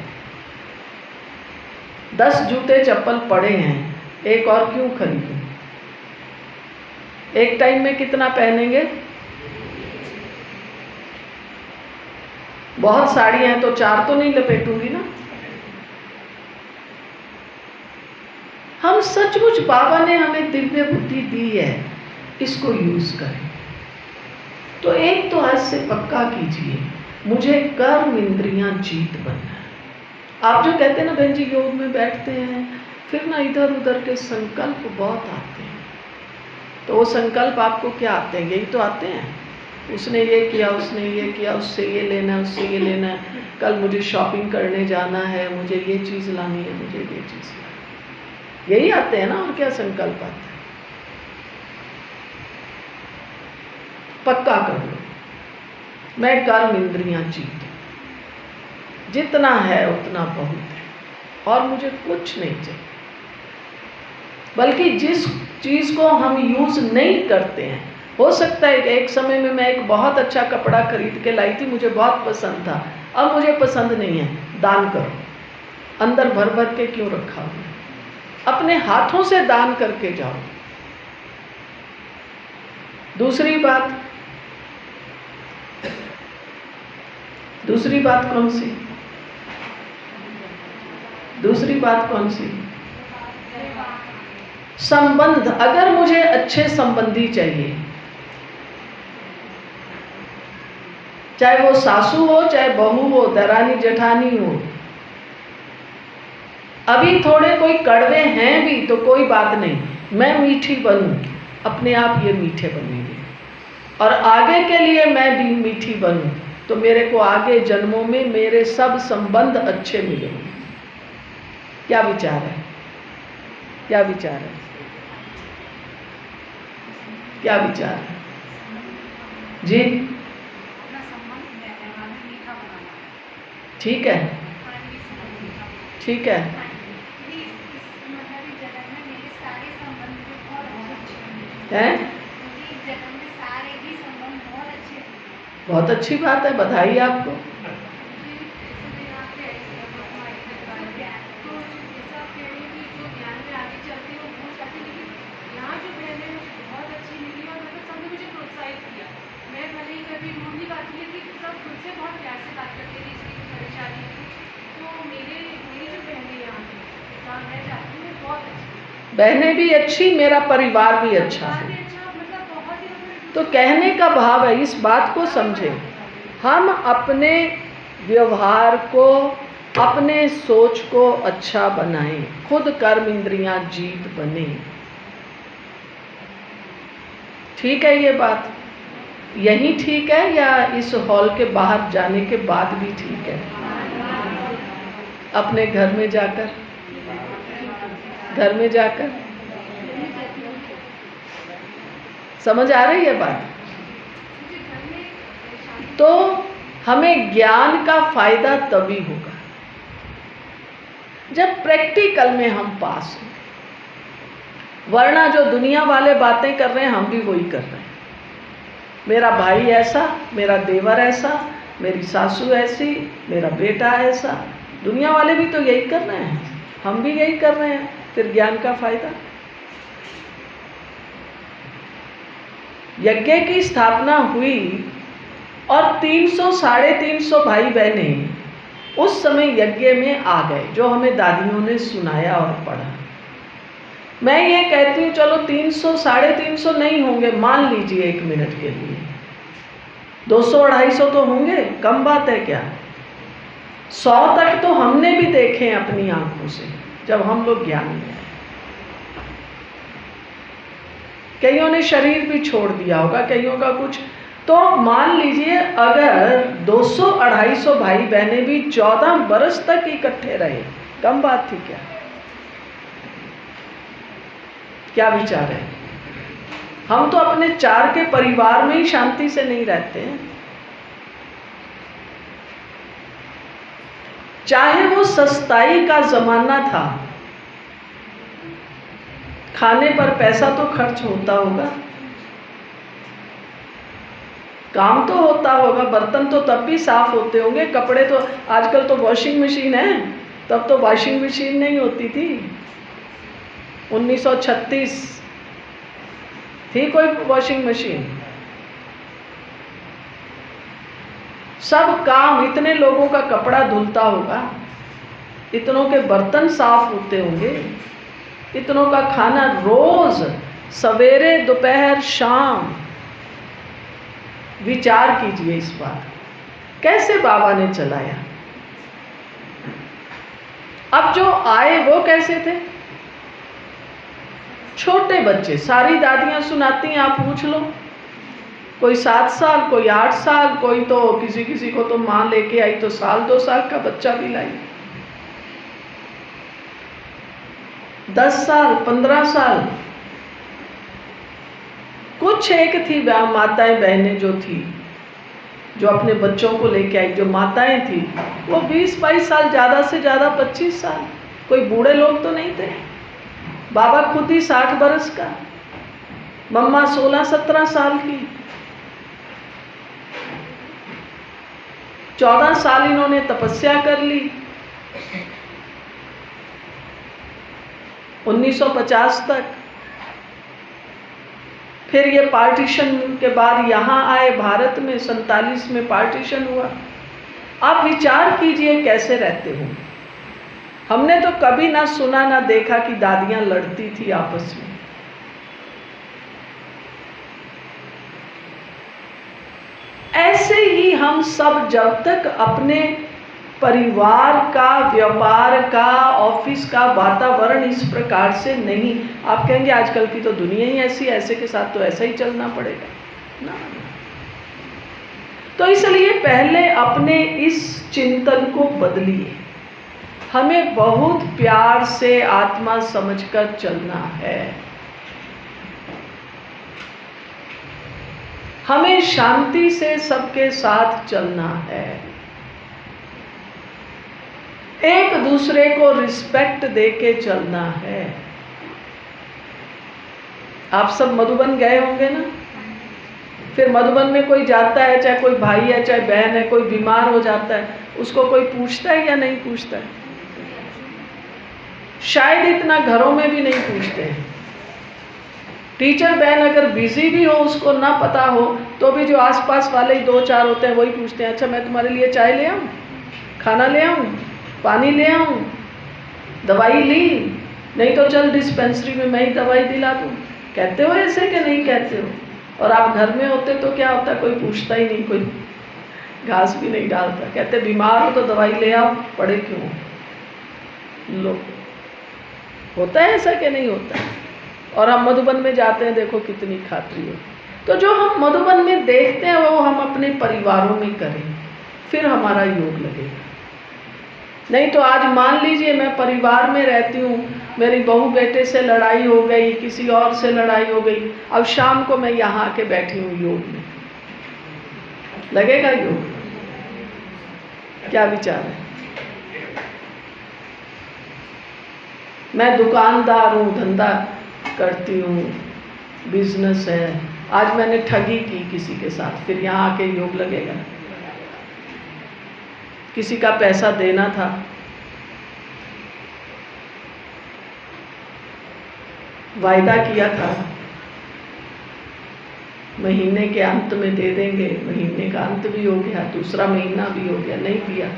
10 जूते चप्पल पड़े हैं, एक और क्यों खरीदूं? एक टाइम में कितना पहनेंगे? बहुत साड़ी हैं तो 4 तो नहीं लपेटूंगी ना। हम सचमुच, बाबा ने हमें दिव्य बुद्धि दी है, इसको यूज करें। तो एक तो आज से पक्का कीजिए, मुझे कर्म इंद्रियां जीत बनना है। आप जो कहते हैं ना बहन जी, योग में बैठते हैं फिर ना इधर उधर के संकल्प बहुत आते हैं, तो वो संकल्प आपको क्या आते हैं? यही तो आते हैं, उसने ये किया, उसने ये किया, उससे ये लेना है, उससे ये लेना है, कल मुझे शॉपिंग करने जाना है, मुझे ये चीज़ लानी है, मुझे ये चीज़ लानी है, यही आते हैं ना। और क्या संकल्प आते हैं? पक्का कर लो, मैं कर्म इंद्रियां जीतूं, जितना है उतना बहुत है, और मुझे कुछ नहीं चाहिए। बल्कि जिस चीज़ को हम यूज़ नहीं करते हैं, हो सकता है कि एक समय में मैं एक बहुत अच्छा कपड़ा खरीद के लाई थी, मुझे बहुत पसंद था, अब मुझे पसंद नहीं है, दान करो। अंदर भर भर के क्यों रखा हुआ है? अपने हाथों से दान करके जाओ। दूसरी बात कौन सी? दूसरी बात कौन सी? संबंध। अगर मुझे अच्छे संबंधी चाहिए, चाहे वो सासू हो, चाहे बहू हो, दरानी जेठानी हो, अभी थोड़े कोई कड़वे हैं भी तो कोई बात नहीं, मैं मीठी बनूं, अपने आप ये मीठे बनेंगे। और आगे के लिए मैं भी मीठी बनूं, तो मेरे को आगे जन्मों में मेरे सब संबंध अच्छे मिलेंगे। क्या विचार है? क्या विचार है? क्या विचार है जी? ठीक है, ठीक है। हैं? बहुत अच्छी बात है, बधाई आपको। बहनें भी अच्छी, मेरा परिवार भी अच्छा है। तो कहने का भाव है, इस बात को समझें, हम अपने व्यवहार को, अपने सोच को अच्छा बनाएं, खुद कर्म इंद्रियां जीत बने। ठीक है ये बात? यही ठीक है या इस हॉल के बाहर जाने के बाद भी ठीक है? अपने घर में जाकर, घर में जाकर समझ आ रही है बात? तो हमें ज्ञान का फायदा तभी होगा जब प्रैक्टिकल में हम पास हों। वरना जो दुनिया वाले बातें कर रहे हैं, हम भी वही कर रहे हैं। मेरा भाई ऐसा, मेरा देवर ऐसा, मेरी सासू ऐसी, मेरा बेटा ऐसा, दुनिया वाले भी तो यही कर रहे हैं, हम भी यही कर रहे हैं। फिर ज्ञान का फायदा? यज्ञ की स्थापना हुई और 300 साढ़े 300 भाई बहने उस समय यज्ञ में आ गए, जो हमें दादियों ने सुनाया और पढ़ा। मैं ये कहती हूँ चलो 300 साढ़े 300 नहीं होंगे, मान लीजिए एक मिनट के लिए 200-250 तो होंगे, कम बात है क्या? 100 तक तो हमने भी देखे अपनी आंखों से जब हम लोग ज्ञान में आए। कईयों ने शरीर भी छोड़ दिया होगा, कईयों का कुछ। तो मान लीजिए अगर 200-250 भाई बहने भी 14 बरस तक इकट्ठे रहे, कम बात थी क्या? क्या विचार है? हम तो अपने 4 के परिवार में ही शांति से नहीं रहते हैं। चाहे वो सस्ताई का जमाना था, खाने पर पैसा तो खर्च होता होगा, काम तो होता होगा, बर्तन तो तब भी साफ होते होंगे, कपड़े तो आजकल तो वॉशिंग मशीन है, तब तो वॉशिंग मशीन नहीं होती थी। 1936 थी कोई वॉशिंग मशीन? सब काम, इतने लोगों का कपड़ा धुलता होगा, इतनों के बर्तन साफ होते होंगे, इतनों का खाना रोज सवेरे दोपहर शाम। विचार कीजिए इस बात, कैसे बाबा ने चलाया। अब जो आए वो कैसे थे? छोटे बच्चे, सारी दादियां सुनाती हैं, आप पूछ लो, कोई 7 साल, कोई 8 साल, कोई तो किसी को तो माँ लेके आई तो 1-2 साल का बच्चा भी लाई, 10 साल 15 साल। कुछ एक थी माताएं बहनें जो थी, जो अपने बच्चों को लेके आई, जो माताएं थी वो 20-22 साल, ज़्यादा से ज़्यादा 25 साल। कोई बूढ़े लोग तो नहीं थे। बाबा खुद ही 60 बरस का, मम्मा 16-17 साल की। 14 साल इन्होंने तपस्या कर ली। 1950 तक, फिर ये पार्टीशन के बाद यहाँ आए भारत में, 47 में पार्टीशन हुआ। आप विचार कीजिए कैसे रहते हो। हमने तो कभी ना सुना ना देखा कि दादियां लड़ती थी आपस में। ऐसे ही हम सब जब तक अपने परिवार का, व्यापार का, ऑफिस का वातावरण इस प्रकार से नहीं, आप कहेंगे आजकल की तो दुनिया ही ऐसी, ऐसे के साथ तो ऐसा ही चलना पड़ेगा ना। तो इसलिए पहले अपने इस चिंतन को बदलिए। हमें बहुत प्यार से आत्मा समझकर चलना है। हमें शांति से सबके साथ चलना है। एक दूसरे को रिस्पेक्ट देके चलना है। आप सब मधुबन गए होंगे ना? फिर मधुबन में कोई जाता है, चाहे कोई भाई है चाहे बहन है, कोई बीमार हो जाता है, उसको कोई पूछता है या नहीं पूछता है? शायद इतना घरों में भी नहीं पूछते हैं। टीचर बहन अगर बिजी भी हो, उसको ना पता हो, तो भी जो आसपास वाले ही 2-4 होते हैं वही पूछते हैं, अच्छा मैं तुम्हारे लिए चाय ले आऊं, खाना ले आऊं, पानी ले आऊं, दवाई ली? नहीं तो चल डिस्पेंसरी में मैं ही दवाई दिला दूं। कहते हो ऐसे कि नहीं कहते हो? और आप घर में होते तो क्या होता, कोई पूछता ही नहीं, कोई घास भी नहीं डालता। कहते बीमार हो तो दवाई ले आओ, पड़े क्यों लो। होता है ऐसा कि नहीं होता? और हम मधुबन में जाते हैं, देखो कितनी खातरी हो। तो जो हम मधुबन में देखते हैं वो हम अपने परिवारों में करें, फिर हमारा योग लगेगा। नहीं तो आज मान लीजिए मैं परिवार में रहती हूँ, मेरी बहू बेटे से लड़ाई हो गई, किसी और से लड़ाई हो गई, अब शाम को मैं यहाँ आके बैठी हूँ योग में, लगेगा योग? क्या विचार है? मैं दुकानदार हूँ, धंधा करती हूँ, बिजनेस है, आज मैंने ठगी की किसी के साथ, फिर यहाँ आके योग लगेगा? किसी का पैसा देना था, वायदा किया था महीने के अंत में दे देंगे, महीने का अंत भी हो गया, दूसरा महीना भी हो गया, नहीं दिया,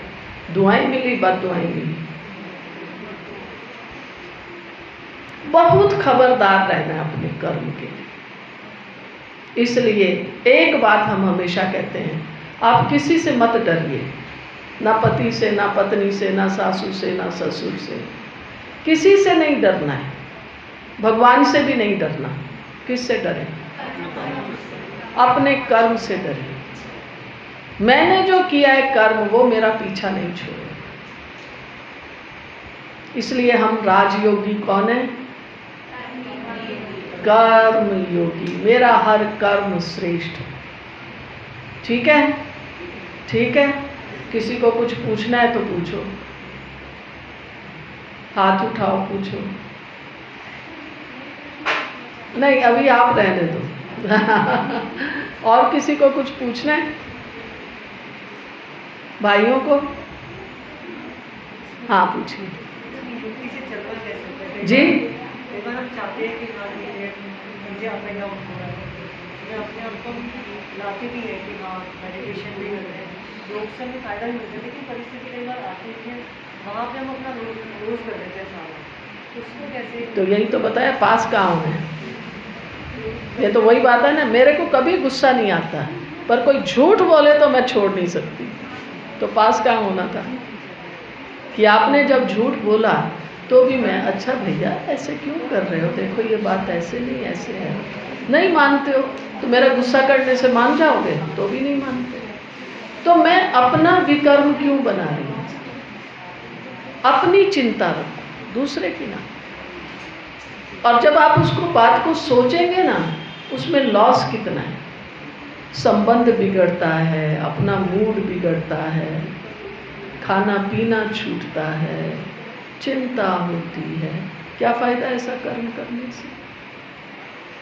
दुआएं मिली, बददुआएं मिली। बहुत खबरदार रहना है अपने कर्म के लिए। इसलिए एक बात हम हमेशा कहते हैं, आप किसी से मत डरिए, ना पति से, ना पत्नी से, ना सासू से, ना ससुर से, किसी से नहीं डरना है, भगवान से भी नहीं डरना। किससे डरें? अपने कर्म से डरें। मैंने जो किया है कर्म, वो मेरा पीछा नहीं छोड़े। इसलिए हम राजयोगी कौन है? कर्म योगी। मेरा हर कर्म श्रेष्ठ। ठीक है? ठीक है? किसी को कुछ पूछना है तो पूछो, हाथ उठाओ, पूछो। नहीं, अभी आप रहने दो। और किसी को कुछ पूछना है? भाइयों को? हाँ, पूछिए जी। हम चाहते हैं कि हाँ मुझे अप एंड डाउन हो रहा है, मैं अपने आप को लाते भी है कि हाँ मेडिटेशन भी कर रहे हैं, योग से हमें फ़ायदा भी मिलता है, लेकिन परिस्थिति कई बार आती है वहाँ पे हम अपना रोज कर देते हैं सारा, उसको कैसे? तो यही तो बताया, पास कहाँ है? ये तो वही बात है ना, मेरे को कभी गुस्सा नहीं आता, पर कोई झूठ बोले तो मैं छोड़ नहीं सकती। तो पास कहाँ होना था कि आपने जब झूठ बोला तो भी मैं, अच्छा भैया ऐसे क्यों कर रहे हो, देखो ये बात ऐसे नहीं ऐसे है। नहीं मानते हो तो मेरा गुस्सा करने से मान जाओगे? तो भी नहीं मानते। तो मैं अपना विकर्म क्यों बना रही हूँ? अपनी चिंता रखो, दूसरे की ना। और जब आप उसको बात को सोचेंगे ना, उसमें लॉस कितना है, संबंध बिगड़ता है, अपना मूड बिगड़ता है, खाना पीना छूटता है, चिंता होती है। क्या फ़ायदा ऐसा कर्म करने से?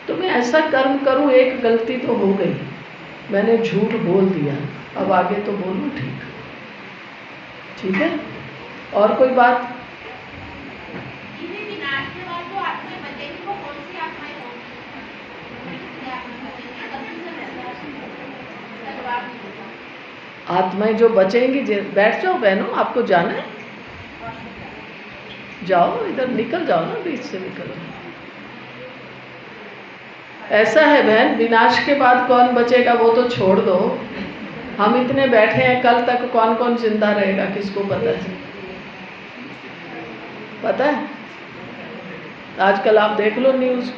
तो मैं ऐसा कर्म करूं, एक गलती तो हो गई, मैंने झूठ बोल दिया, अब आगे तो बोलूं ठीक, ठीक है? और कोई बात? आत्माएं जो बचेंगी, बैठ जाओ बहनों, आपको जाना है, जाओ, इधर निकल जाओ ना, बीच से निकलो। ऐसा है बहन, विनाश के बाद कौन बचेगा वो तो छोड़ दो, हम इतने बैठे हैं, कल तक कौन कौन जिंदा रहेगा किसको पता है? पता है? आजकल आप देख लो न्यूज़,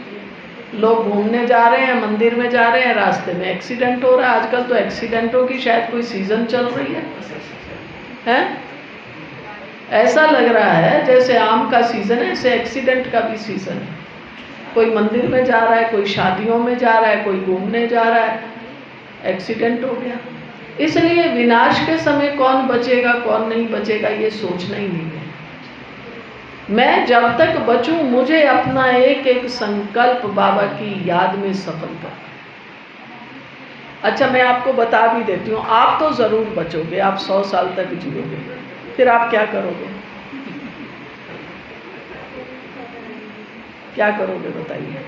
लोग घूमने जा रहे हैं, मंदिर में जा रहे हैं, रास्ते में एक्सीडेंट हो रहा है। आजकल तो एक्सीडेंटों की शायद कोई सीज़न चल रही है? ऐसा लग रहा है जैसे आम का सीज़न है, ऐसे एक्सीडेंट का भी सीज़न है। कोई मंदिर में जा रहा है, कोई शादियों में जा रहा है, कोई घूमने जा रहा है, एक्सीडेंट हो गया। इसलिए विनाश के समय कौन बचेगा कौन नहीं बचेगा ये सोचना ही नहीं है। मैं जब तक बचूं मुझे अपना एक एक संकल्प बाबा की याद में सफल करना। अच्छा, मैं आपको बता भी देती हूँ, आप तो ज़रूर बचोगे, आप 100 साल तक जियोगे। फिर आप क्या करोगे? क्या करोगे बताइए?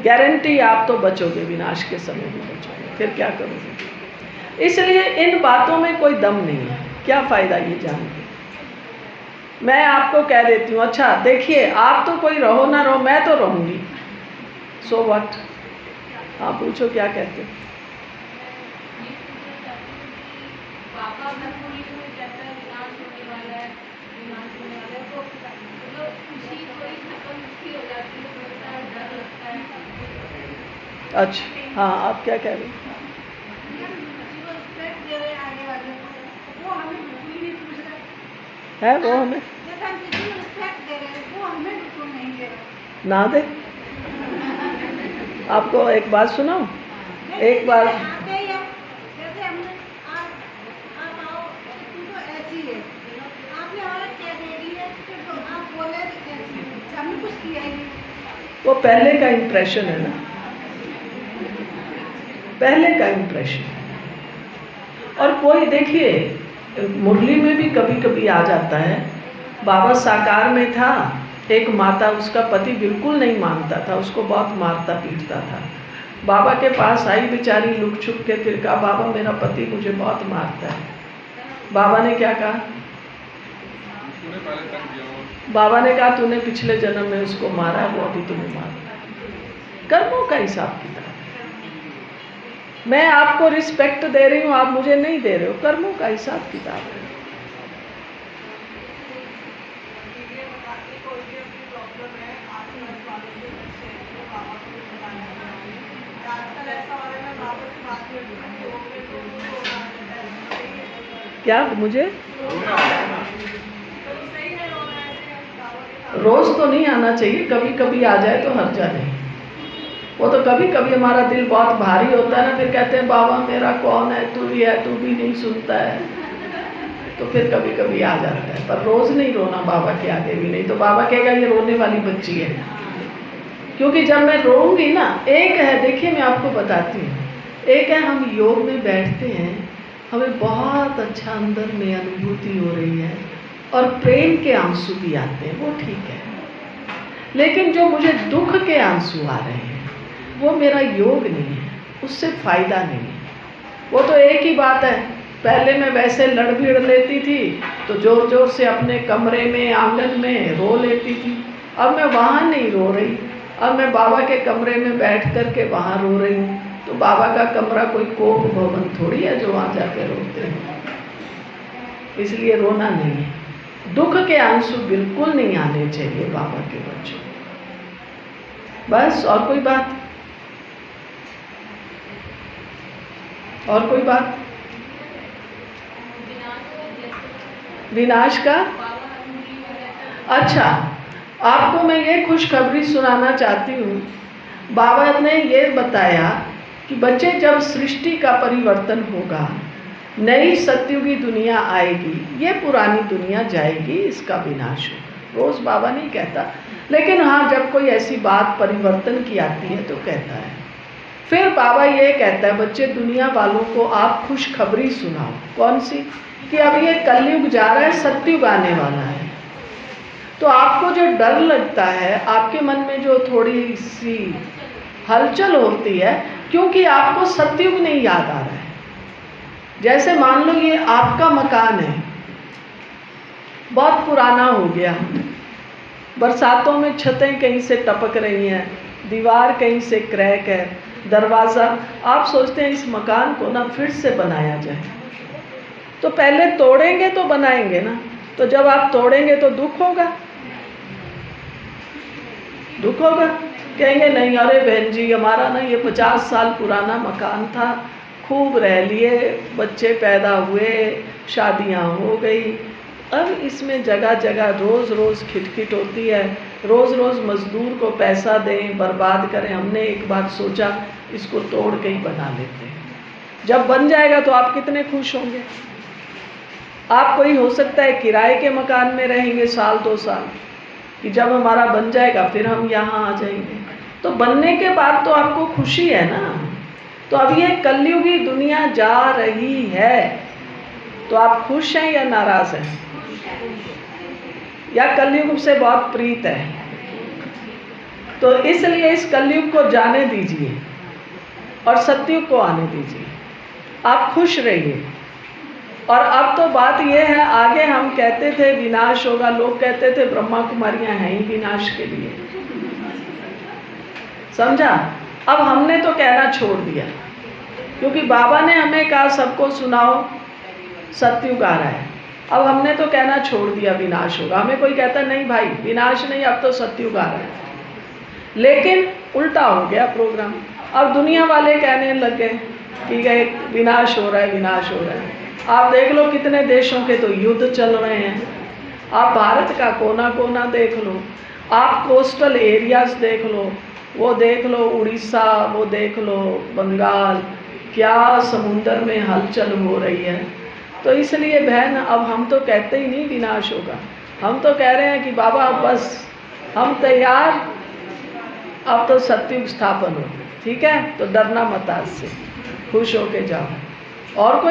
गारंटी आप तो बचोगे, विनाश के समय भी बचोगे। फिर क्या करोगे? इसलिए इन बातों में कोई दम नहीं है। क्या फ़ायदा ये जान के? मैं आपको कह देती हूँ, अच्छा देखिए, आप तो कोई रहो ना रहो, मैं तो रहूँगी, सो व्हाट? हाँ पूछो, क्या कहते हो? अच्छा हाँ, आप क्या कह रहे हैं? है वो हमें ना दे। आपको एक बात सुनाऊं? एक बार वो पहले का इम्प्रेशन है ना, पहले का इम्प्रेशन। और कोई देखिए, मुरली में भी कभी कभी आ जाता है। बाबा साकार में था, एक माता, उसका पति बिल्कुल नहीं मानता था, उसको बहुत मारता पीटता था। बाबा के पास आई बेचारी लुक छुप के, फिर कहा बाबा मेरा पति मुझे बहुत मारता है। बाबा ने क्या कहा? बाबा ने कहा तूने पिछले जन्म में उसको मारा, वो अभी तुम्हें मारता है। कर्मों का हिसाब किताब। मैं आपको रिस्पेक्ट दे रही हूँ, आप मुझे नहीं दे रहे हो, कर्मों का हिसाब किताब है। क्या मुझे रोज तो नहीं आना चाहिए, कभी कभी आ जाए तो हर्जा नहीं। वो तो कभी कभी हमारा दिल बहुत भारी होता है ना, फिर कहते हैं बाबा मेरा कौन है, तू ही है, तू भी नहीं सुनता है, तो फिर कभी कभी आ जाता है। पर रोज नहीं रोना बाबा के आगे भी नहीं, तो बाबा कहेगा ये रोने वाली बच्ची है। क्योंकि जब मैं रोऊंगी ना, एक है, देखिए मैं आपको बताती हूँ, एक है हम योग में बैठते हैं, हमें बहुत अच्छा अंदर में अनुभूति हो रही है और प्रेम के आंसू भी आते हैं, वो ठीक है। लेकिन जो मुझे दुख के आंसू आ रहे हैं वो मेरा योग नहीं है, उससे फायदा नहीं है। वो तो एक ही बात है, पहले मैं वैसे लड़ भिड़ लेती थी तो जोर जोर से अपने कमरे में आंगन में रो लेती थी। अब मैं वहाँ नहीं रो रही, अब मैं बाबा के कमरे में बैठ कर के वहाँ रो रही हूँ। तो बाबा का कमरा कोई कोप भवन थोड़ी है जो वहाँ जाके रोते हैं। इसलिए रोना नहीं है, दुख के आंसू बिल्कुल नहीं आने चाहिए बाबा के बच्चों। बस, और कोई बात? और कोई बात? विनाश का? अच्छा, आपको मैं ये खुशखबरी सुनाना चाहती हूँ। बाबा ने ये बताया कि बच्चे, जब सृष्टि का परिवर्तन होगा, नई सतयुगी दुनिया आएगी, ये पुरानी दुनिया जाएगी, इसका विनाश होगा। रोज बाबा नहीं कहता, लेकिन हाँ जब कोई ऐसी बात परिवर्तन की आती है तो कहता है। फिर बाबा ये कहता है, बच्चे दुनिया वालों को आप खुशखबरी सुनाओ। कौन सी? कि अब ये कलयुग जा रहा है, सतयुग आने वाला है। तो आपको जो डर लगता है, आपके मन में जो थोड़ी सी हलचल होती है, क्योंकि आपको सतयुग नहीं याद आ रहा है। जैसे मान लो ये आपका मकान है, बहुत पुराना हो गया, बरसातों में छतें कहीं से टपक रही हैं, दीवार कहीं से क्रैक है, दरवाज़ा, आप सोचते हैं इस मकान को ना फिर से बनाया जाए। तो पहले तोड़ेंगे तो बनाएंगे ना, तो जब आप तोड़ेंगे तो दुख होगा, दुख होगा। कहेंगे नहीं अरे बहन जी हमारा ना ये 50 साल पुराना मकान था, खूब रह लिए, बच्चे पैदा हुए, शादियां हो गई, अब इसमें जगह जगह रोज़ रोज़ खिटखिट होती है, रोज़ रोज़ मज़दूर को पैसा दें, बर्बाद करें। हमने एक बार सोचा इसको तोड़ के ही बना लेते हैं। जब बन जाएगा तो आप कितने खुश होंगे। आप कोई हो सकता है किराए के मकान में रहेंगे साल 2 साल, कि जब हमारा बन जाएगा फिर हम यहाँ आ जाएंगे। तो बनने के बाद तो आपको खुशी है ना। तो अब ये कलयुगी दुनिया जा रही है, तो आप खुश हैं या नाराज हैं, या कलयुग से बहुत प्रीत है? तो इसलिए इस कलयुग को जाने दीजिए और सतयुग को आने दीजिए। आप खुश रहिए। और अब तो बात यह है, आगे हम कहते थे विनाश होगा, लोग कहते थे ब्रह्मा कुमारियां हैं ही विनाश के लिए, समझा। अब हमने तो कहना छोड़ दिया, क्योंकि बाबा ने हमें कहा सबको सुनाओ सतयुग आ रहा है। अब हमने तो कहना छोड़ दिया विनाश होगा। हमें कोई कहता नहीं भाई विनाश नहीं, अब तो सतयुग आ रहा है। लेकिन उल्टा हो गया प्रोग्राम। अब दुनिया वाले कहने लग गए कि गए विनाश हो रहा है, विनाश हो रहा है। आप देख लो कितने देशों के तो युद्ध चल रहे हैं। आप भारत का कोना कोना देख लो, आप कोस्टल एरियाज देख लो, वो देख लो उड़ीसा, वो देख लो बंगाल, क्या समुंदर में हलचल हो रही है। तो इसलिए बहन अब हम तो कहते ही नहीं विनाश होगा, हम तो कह रहे हैं कि बाबा बस हम तैयार, अब तो सतयुग स्थापन हो। ठीक है, तो डरना मत आज से, खुश होके जाओ। और कोई